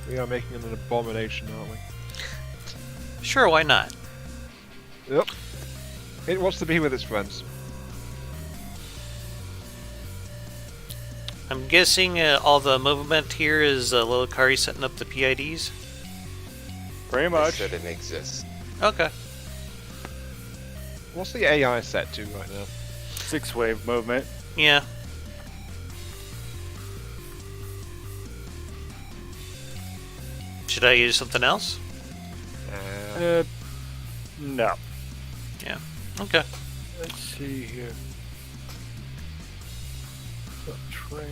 D: We are making an abomination, aren't we?
B: Sure, why not?
D: Yep. It wants to be with its friends.
B: I'm guessing all the movement here is Lilakari setting up the PIDs?
C: Pretty
A: I
C: much.
A: said it exists.
B: Okay.
D: What's the AI set to right now?
C: 6-wave movement.
B: Yeah. Should I use something else?
C: No.
B: Yeah. Okay.
C: Let's see here. Train.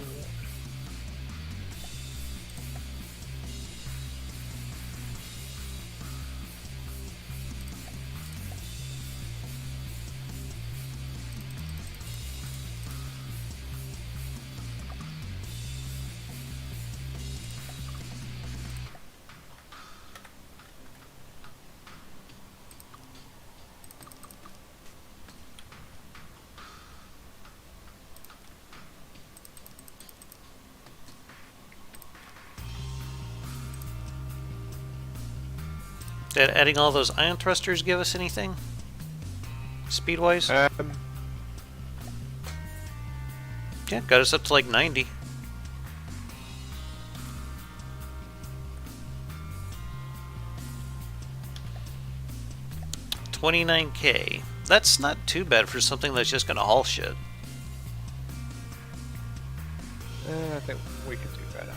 B: Did adding all those ion thrusters give us anything? Speed-wise? Yeah, got us up to like 90. $29K. That's not too bad for something that's just gonna haul shit.
D: I think we could do better.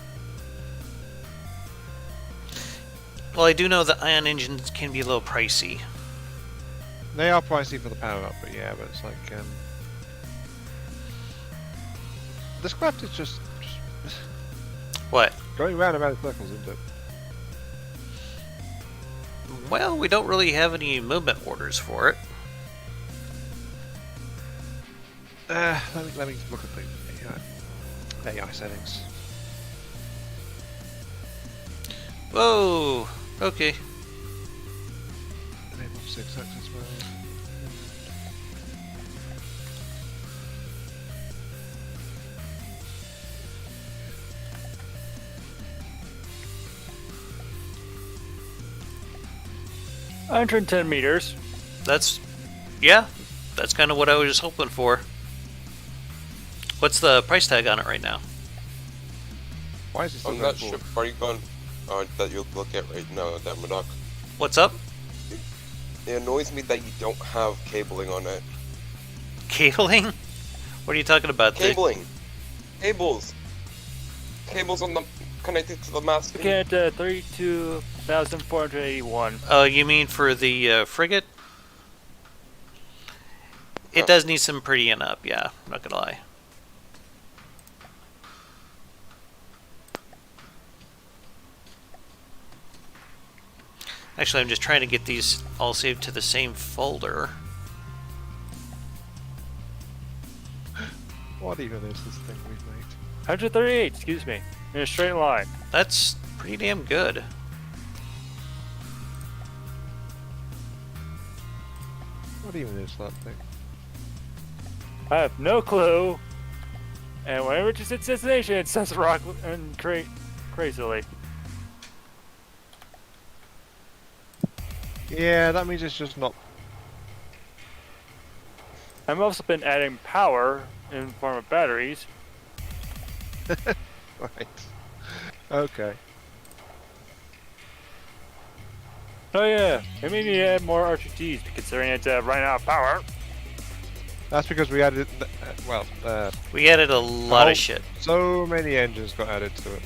B: Well, I do know that ion engines can be a little pricey.
D: They are pricey for the power up, but yeah, but it's like this craft is just
B: What?
D: going round and round in circles, isn't it?
B: Well, we don't really have any movement orders for it.
D: Let me look at the AI settings.
B: Whoa! Okay.
D: Enable 6 access mode.
C: $110 meters.
B: That's, yeah, that's kind of what I was just hoping for. What's the price tag on it right now?
D: Why is it still
A: On
D: going
A: that
D: forward?
A: ship, are you going? That you look at right now, Damaddok.
B: What's up?
A: It annoys me that you don't have cabling on it.
B: Cabling? What are you talking about?
A: Cabling, cables, cables on the connected to the mast.
C: Looking at 32,481.
B: Oh, you mean for the frigate? It does need some prettying up, yeah, I'm not gonna lie. Actually, I'm just trying to get these all saved to the same folder.
D: What even is this thing we've made?
C: 138, excuse me. In a straight line.
B: That's pretty damn good.
D: What even is that thing?
C: I have no clue. And whenever it hits destination, it says rock and crazily.
D: Yeah, that means it's just not.
C: I've also been adding power in form of batteries.
D: Right. Okay.
C: Oh yeah, I mean you add more RTGs considering it's running out of power.
D: That's because we added.
B: We added a lot of shit.
D: So many engines got added to it.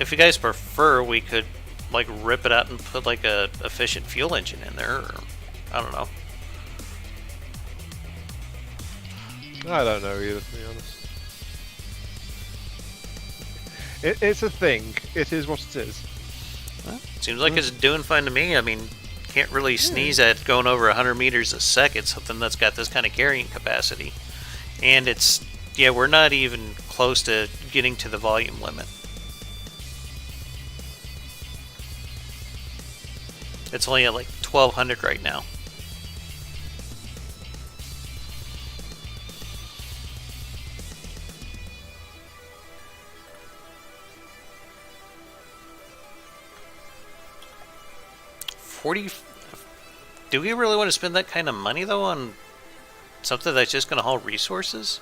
B: If you guys prefer, we could like rip it out and put like a efficient fuel engine in there, or I don't know.
D: I don't know either, to be honest. It's a thing. It is what it is.
B: Well, seems like it's doing fine to me. I mean, can't really sneeze at going over 100 meters a second, something that's got this kind of carrying capacity. And it's, yeah, we're not even close to getting to the volume limit. It's only at like 1200 right now. Do we really want to spend that kind of money though on something that's just going to haul resources?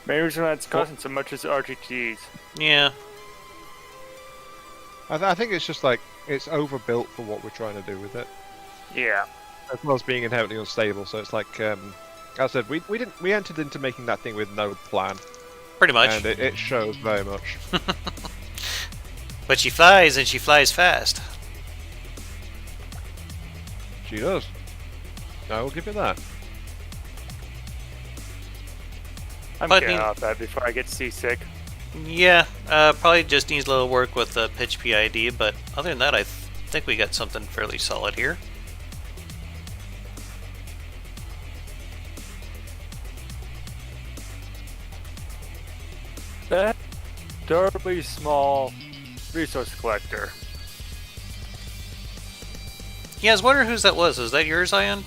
C: Maybe it's not costing so much as RTGs.
B: Yeah.
D: I think it's just like it's overbuilt for what we're trying to do with it,
C: Yeah.
D: as well as being inherently unstable. So it's like, as I said, we entered into making that thing with no plan,
B: Pretty much.
D: and it shows very much.
B: But she flies, and she flies fast.
D: She does. I will give you that.
C: I'm
B: But
C: getting
B: you-
C: off that before I get seasick.
B: Yeah, probably just needs a little work with the pitch PID, but other than that, I think we got something fairly solid here.
C: That adorably small resource collector.
B: Yeah, I was wondering whose that was. Is that yours, Ion?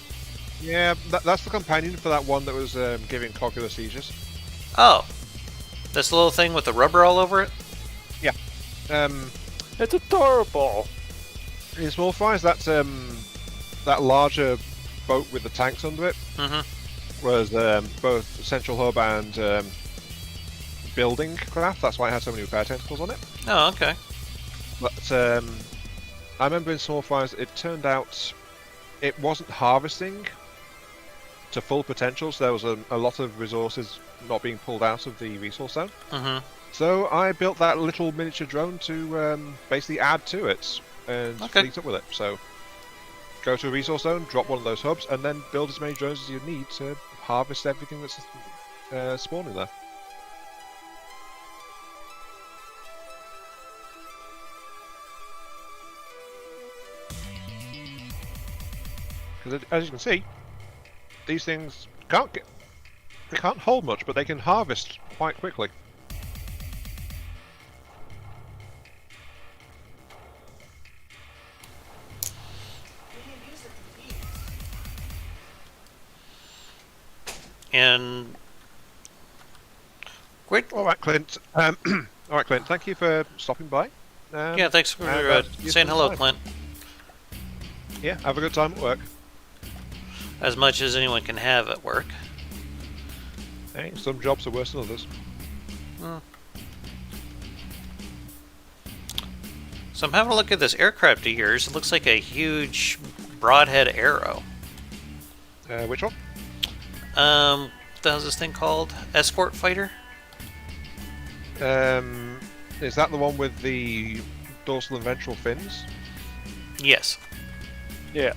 D: Yeah, that's the companion for that one that was giving Cogula seizures.
B: Oh. This little thing with the rubber all over it?
C: It's adorable.
D: In small fries, that's that larger boat with the tanks under it
B: Mm-hmm.
D: was both central hub and building craft. That's why it has so many repair tentacles on it.
B: Oh, okay.
D: But I remember in small fires, it turned out it wasn't harvesting to full potential, so there was a lot of resources not being pulled out of the resource zone.
B: Mm-hmm.
D: So I built that little miniature drone to basically add to it and
B: Okay.
D: fleet up with it. So go to a resource zone, drop one of those hubs, and then build as many drones as you need to harvest everything that's spawning there. As you can see, these things they can't hold much, but they can harvest quite quickly.
B: And great.
D: All right, Clint. All right, Clint. Thank you for stopping by.
B: Yeah, thanks for
D: you
B: saying
D: some
B: hello,
D: time.
B: Clint.
D: Yeah, have a good time at work.
B: As much as anyone can have at work.
D: Hey, some jobs are worse than others.
B: So I'm having a look at this aircraft of yours. It looks like a huge broadhead arrow.
D: Which one?
B: What the hell's this thing called? Escort fighter?
D: Is that the one with the dorsal and ventral fins?
B: Yes.
C: Yeah.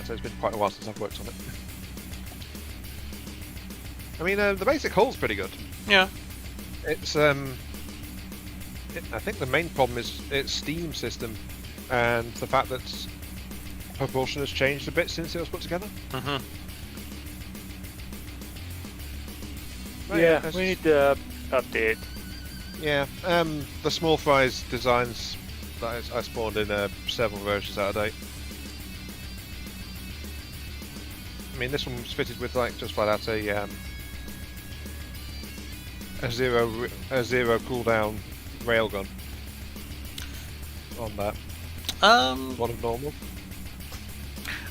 D: It's been quite a while since I've worked on it. I mean, the basic hull's pretty good.
B: Yeah.
D: It's I think the main problem is its steam system, and the fact that propulsion has changed a bit since it was put together.
B: Mm-hmm.
D: But
C: Yeah,
D: that's-
C: we need to update.
D: Yeah, the small fries designs that I spawned in several versions out of date. I mean, this one's fitted with like just like that a zero cooldown railgun on that. One of normal.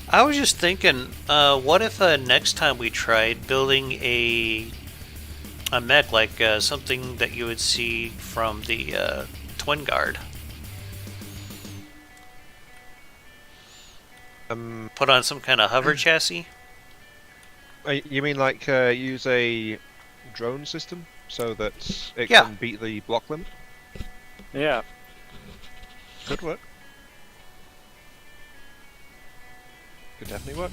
B: I was just thinking, what if next time we tried building a mech like something that you would see from the Twin Guard? Put on some kind of hover chassis?
D: You mean like use a drone system so that it
B: Yeah.
D: can beat the block limit?
C: Yeah.
D: Could work. Could definitely work.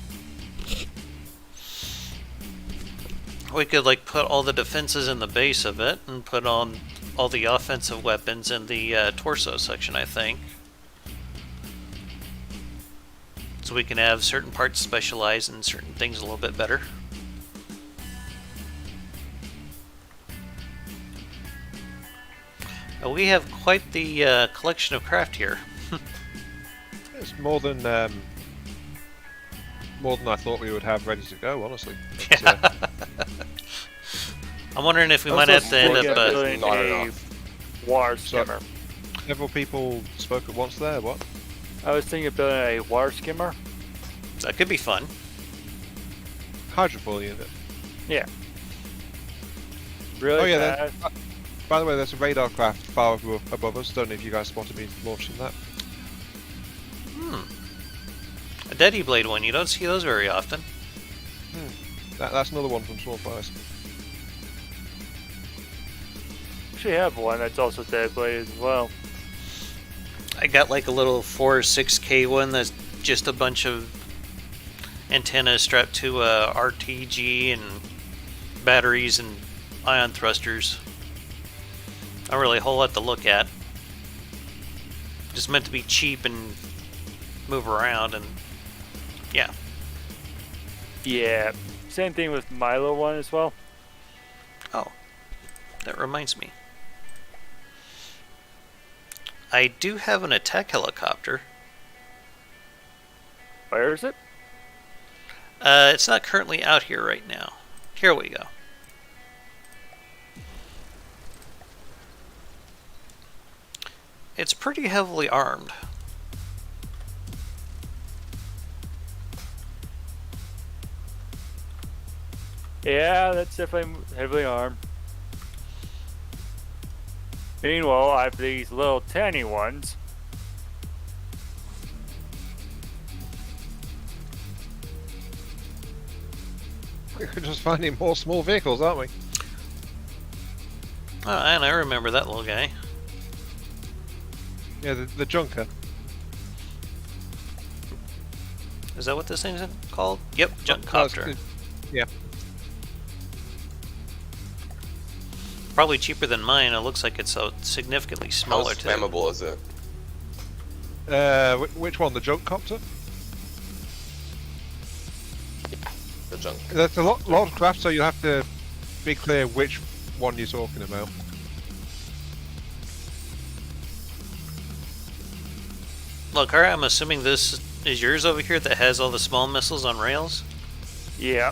B: We could like put all the defenses in the base of it and put on all the offensive weapons in the torso section, I think. So we can have certain parts specialized in certain things a little bit better. We have quite the collection of craft here.
D: It's more than I thought we would have ready to go, honestly. But,
B: I'm wondering if we
A: I
B: might
A: was
B: have to end
A: also
B: up.
A: thinking
C: building
A: not
C: a
A: enough.
C: water skimmer.
D: several people spoke at once there. What?
C: I was thinking of building a water skimmer.
B: That could be fun.
D: Hydrofoil unit.
C: Yeah. Really
D: Oh yeah.
C: fast.
D: By the way, there's a radar craft far above us. Don't know if you guys spotted me launching that.
B: A Daddy Blade one, you don't see those very often.
D: That's another one from Small Fires.
C: Actually have one that's also dead blade as well.
B: I got like a little 4 or 6K one that's just a bunch of antennas strapped to a RTG and batteries and ion thrusters. Not really a whole lot to look at. Just meant to be cheap and move around, and yeah.
C: Yeah. Same thing with Milo one as well.
B: Oh, that reminds me. I do have an attack helicopter.
C: Where is it?
B: It's not currently out here right now. Here we go. It's pretty heavily armed.
C: Yeah, that's definitely heavily armed. Meanwhile, I have these little tiny ones.
D: We're just finding more small vehicles, aren't we?
B: Oh, and I remember that little guy.
D: Yeah, the junker.
B: Is that what this thing's called? Yep,
D: No,
B: Junkcopter.
D: yeah.
B: Probably cheaper than mine. It looks like it's so significantly
A: How
B: smaller too.
A: spammable is it?
D: Which one? The junk copter?
A: junk.
D: There's a lot of craft, so you have to be clear which one you're talking about.
B: Look, alright, I'm assuming this is yours over here that has all the small missiles on rails?
C: Yeah.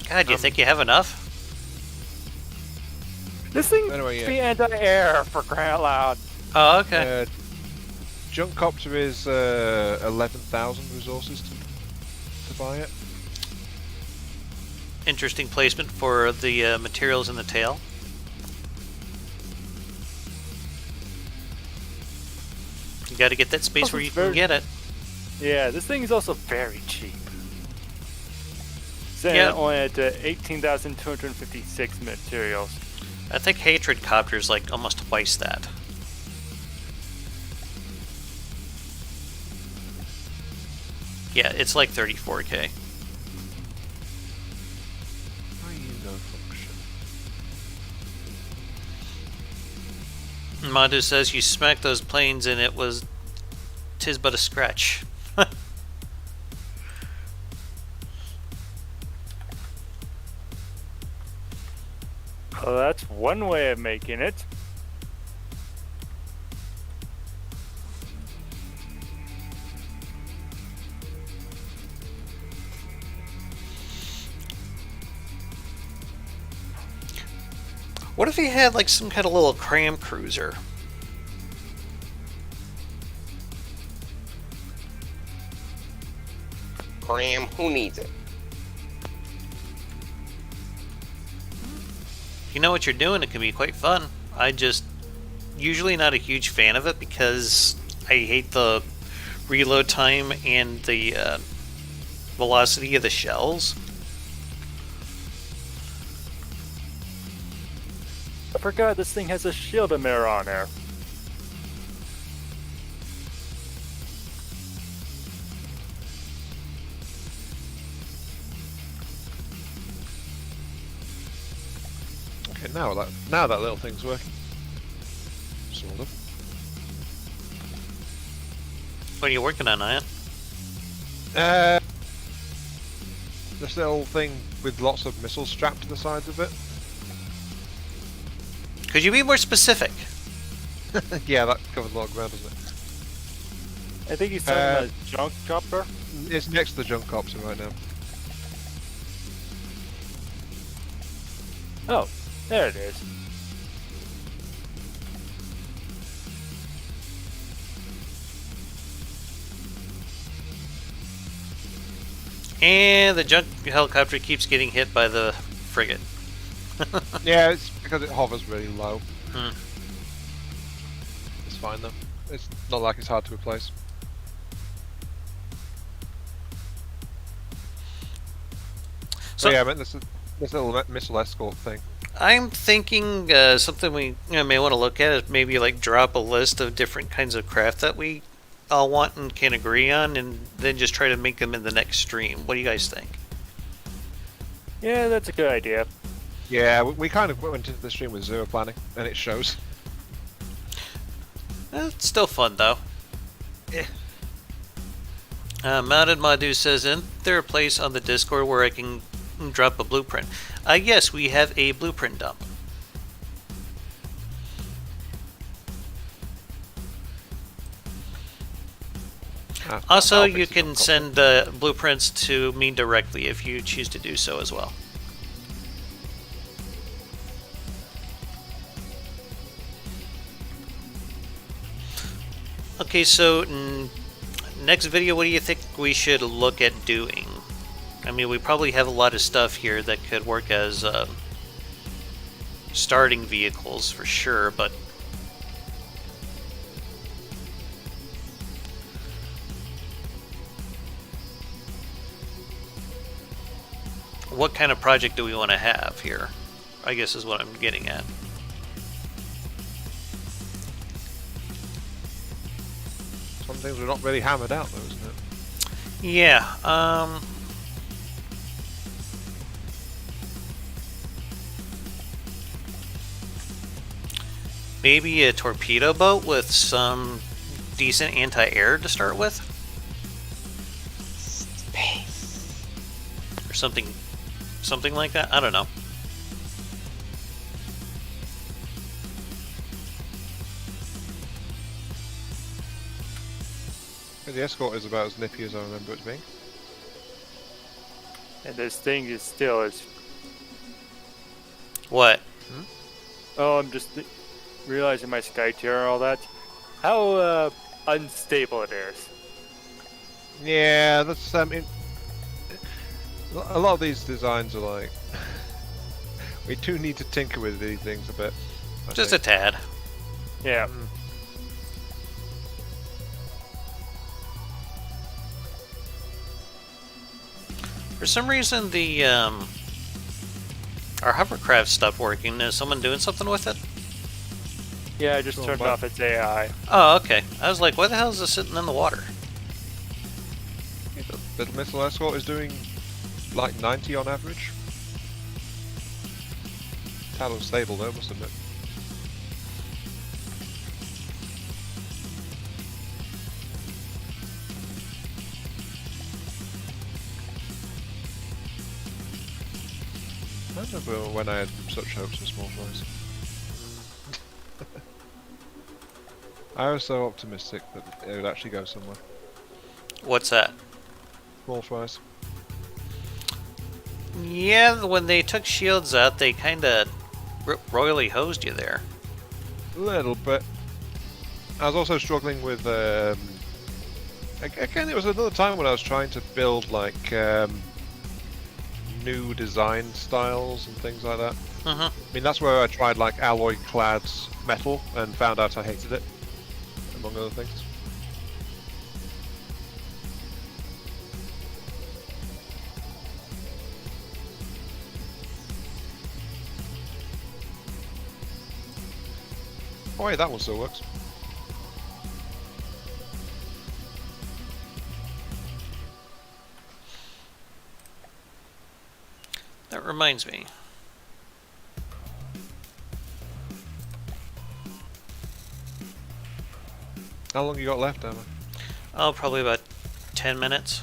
B: God, do you think you have enough?
C: This thing
D: Anyway, yeah.
C: be anti-air for crying out loud.
B: Oh, okay.
D: Junk copter is 11,000 resources to buy it.
B: Interesting placement for the materials in the tail. You gotta get that space
C: Also,
B: where you
C: it's
B: can
C: very-
B: get it.
C: Yeah, this thing is also very cheap. Saying
B: Yeah.
C: only at 18,256 materials.
B: I think Hatred Copter's like almost twice that. Yeah, it's like 34k.
D: No function.
B: Madu says you smacked those planes and it was... 'tis but a scratch.
C: Well, that's one way of making it.
B: What if he had like some kind of little cram cruiser?
A: Cram, who needs it?
B: You know what you're doing, it can be quite fun. I just usually not a huge fan of it because I hate the reload time and the velocity of the shells.
C: I forgot this thing has a shield emitter on there.
D: Okay, now that little thing's working. Sort of.
B: What are you working on, Ian?
D: This little thing with lots of missiles strapped to the sides of it.
B: Could you be more specific?
D: Yeah, that covers a lot of ground, doesn't it?
C: I think he's selling a junk chopper.
D: It's next to the junk copter right now.
C: Oh, there it is.
B: And the junk helicopter keeps getting hit by the frigate.
D: Yeah, it's because it hovers really low.
B: Hmm.
D: It's fine though. It's not like it's hard to replace.
B: So
D: Yeah, I meant this little missile escort thing.
B: I'm thinking something we may want to look at is maybe like drop a list of different kinds of craft that we all want and can agree on, and then just try to make them in the next stream. What do you guys think?
C: Yeah, that's a good idea.
D: Yeah, we kind of went into the stream with zero planning, and it shows.
B: It's still fun though. Mounted Madu says, isn't there a place on the Discord where I can drop a blueprint? Yes, we have a blueprint dump. Also,
D: I'll
B: you
D: fix it
B: can
D: up.
B: send blueprints to me directly if you choose to do so as well. Okay, so next video, what do you think we should look at doing? I mean, we probably have a lot of stuff here that could work as starting vehicles for sure, but what kind of project do we want to have here? I guess is what I'm getting at.
D: Some things are not really hammered out though, isn't it?
B: Yeah, maybe a torpedo boat with some decent anti-air to start with?
A: Space.
B: something like that. I don't know.
D: The escort is about as nippy as I remember it being.
C: And this thing is still is.
B: What?
C: Oh, I'm just realizing my sky tier and all that. How unstable it is.
D: Yeah, that's a lot of these designs are like we do need to tinker with these things a bit.
B: Just a tad.
C: Yeah.
B: For some reason, the our hovercraft stopped working. Is someone doing something with it?
C: Yeah, I just
D: Cool,
C: turned
D: but-
C: off its AI.
B: Oh, okay. I was like, why the hell is this sitting in the water?
D: The missile escort is doing like 90 on average. Tad unstable though, must admit. I remember when I had such hopes for small fries. I was so optimistic that it would actually go somewhere.
B: What's that?
D: Small fries.
B: Yeah, when they took shields out, they kind of royally hosed you there.
D: A little bit. I was also struggling with. Again, it was another time when I was trying to build like new design styles and things like that.
B: Mm-hmm.
D: I mean, that's where I tried like alloy-clad metal and found out I hated it, among other things. Oh wait, that one still works.
B: That reminds me.
D: How long you got left, Emma?
B: Oh, probably about 10 minutes.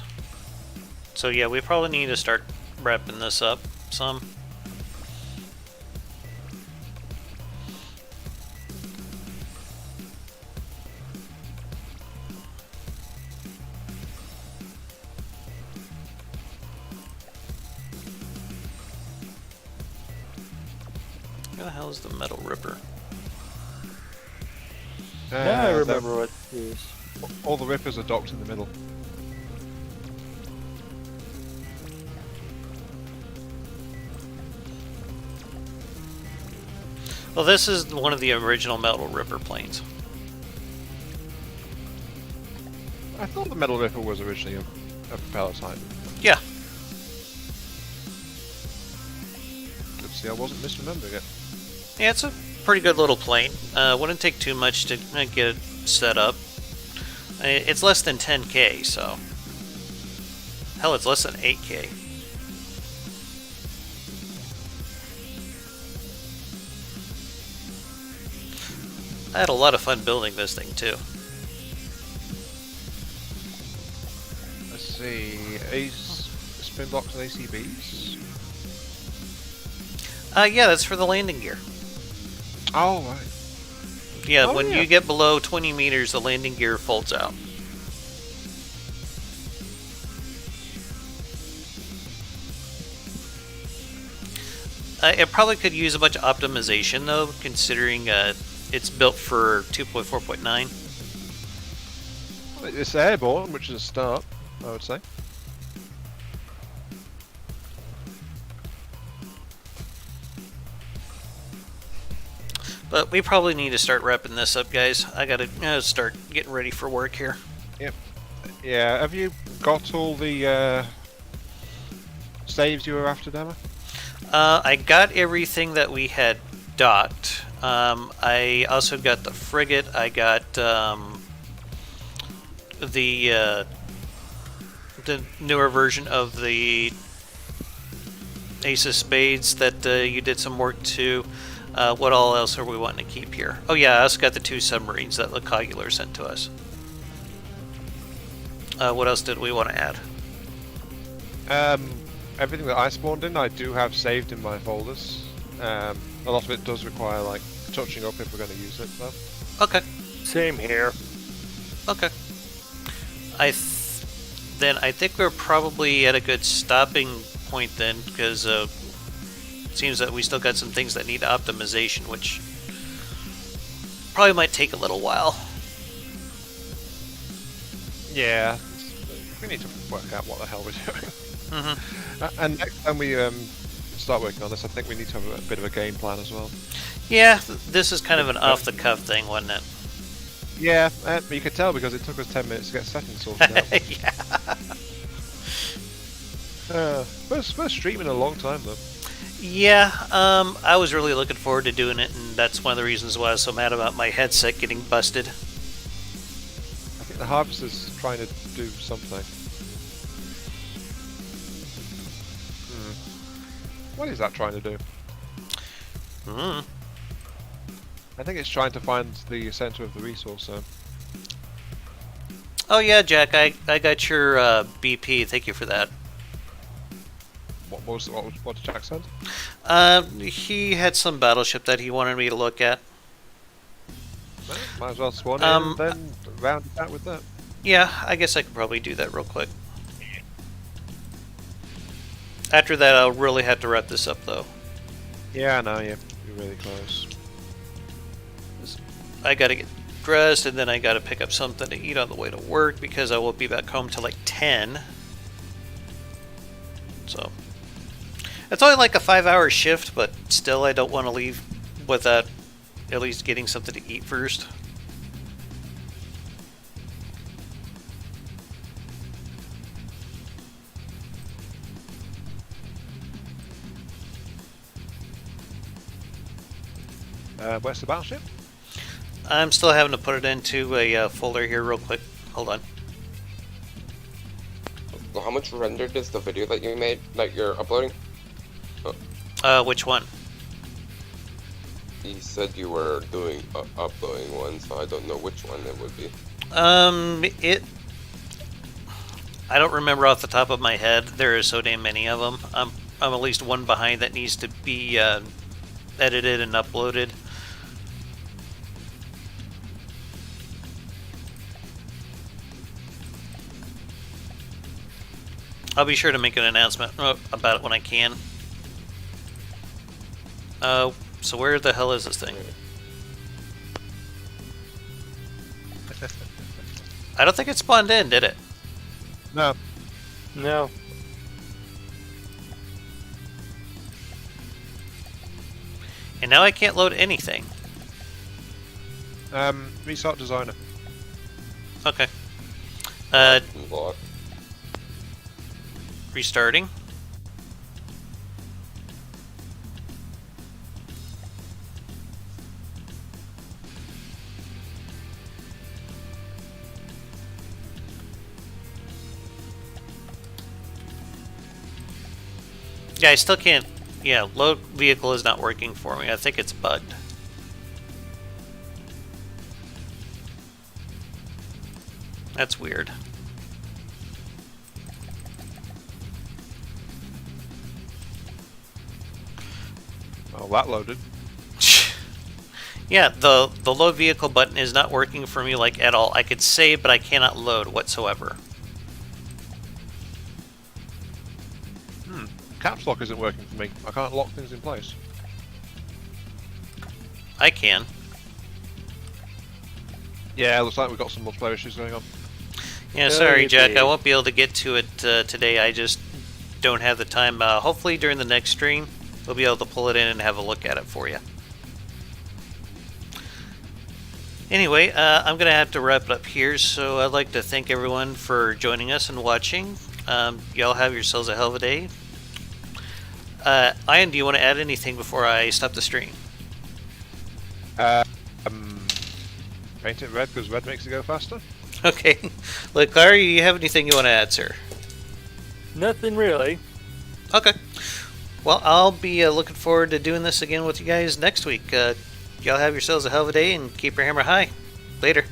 B: So yeah, we probably need to start wrapping this up some. Where the hell is the metal ripper?
C: Yeah, I remember what it is.
D: All the rippers are docked in the middle.
B: Well, this is one of the original metal ripper planes.
D: I thought the metal ripper was originally a propeller type.
B: Yeah.
D: Let's see, I wasn't misremembering it.
B: Yeah, it's a pretty good little plane. Wouldn't take too much to get it set up. It's less than 10K, so... Hell, it's less than 8K. I had a lot of fun building this thing, too.
D: Let's see, spin blocks and ACBs.
B: Yeah, that's for the landing gear.
D: Oh, right.
B: Yeah,
D: Oh,
B: when
D: yeah.
B: you get below 20 meters, the landing gear folds out. It probably could use a bunch of optimization, though, considering it's built for 2.4.9.
D: It's airborne, which is a start, I would say.
B: But we probably need to start wrapping this up, guys. I gotta start getting ready for work here.
D: Yeah, have you got all the saves you were after, Dama?
B: I got everything that we had docked. I also got the frigate. I got the newer version of the Ace of Spades that you did some work to. What all else are we wanting to keep here? Oh yeah, I also got the 2 submarines that Lecogular sent to us. What else did we want to add?
D: everything that I spawned in, I do have saved in my folders. A lot of it does require like touching up if we're going to use it, though.
B: Okay.
C: Same here.
B: Okay. Then I think we're probably at a good stopping point then, because it seems that we still got some things that need optimization, which probably might take a little while.
D: Yeah, we need to work out what the hell we're doing.
B: Mm-hmm.
D: And next time we start working on this, I think we need to have a bit of a game plan as well.
B: Yeah, this is kind of an off-the-cuff thing, wasn't it?
D: Yeah, but you could tell because it took us 10 minutes to get settings sorted out.
B: Yeah.
D: We're streaming a long time though.
B: Yeah, I was really looking forward to doing it, and that's one of the reasons why I was so mad about my headset getting busted.
D: I think the Harvester's trying to do something. What is that trying to do?
B: Mm.
D: I think it's trying to find the center of the resource zone.
B: Oh yeah, Jack, I got your BP. Thank you for that.
D: What did Jack send?
B: He had some battleship that he wanted me to look at.
D: Well, might as well spawn in and then round it out with that.
B: Yeah, I guess I could probably do that real quick. After that, I'll really have to wrap this up, though.
D: Yeah, I know, you're really close.
B: I gotta get dressed, and then I gotta pick up something to eat on the way to work, because I won't be back home till like 10. So, it's only like a 5-hour shift, but still I don't want to leave without at least getting something to eat first.
D: Where's the battleship?
B: I'm still having to put it into a folder here real quick. Hold on.
A: How much rendered is the video that you made, that you're uploading?
B: Which one?
A: You said you were doing uploading one, so I don't know which one it would be.
B: I don't remember off the top of my head. There are so damn many of them. I'm at least one behind that needs to be edited and uploaded. I'll be sure to make an announcement about it when I can. So where the hell is this thing? I don't think it spawned in, did it?
D: No.
C: No.
B: And now I can't load anything.
D: Restart designer.
B: Okay.
A: Block.
B: Restarting. Yeah, I still can't. Yeah, load vehicle is not working for me. I think it's bugged. That's weird.
D: Oh, that loaded.
B: Yeah, the load vehicle button is not working for me like at all. I could save, but I cannot load whatsoever.
D: Caps lock isn't working for me. I can't lock things in place.
B: I can.
D: Yeah, looks like we've got some multiplayer issues going on.
B: Yeah, sorry, Jack. I
C: Maybe.
B: won't be able to get to it today. I just don't have the time. Hopefully during the next stream, we'll be able to pull it in and have a look at it for you. Anyway, I'm going to have to wrap it up here, so I'd like to thank everyone for joining us and watching. Y'all have yourselves a hell of a day. Ian, do you want to add anything before I stop the stream?
D: Paint it red because red makes it go faster.
B: Okay. Look, Clara, you have anything you want to add, sir?
C: Nothing really.
B: Okay. Well, I'll be looking forward to doing this again with you guys next week. Y'all have yourselves a hell of a day and keep your hammer high. Later.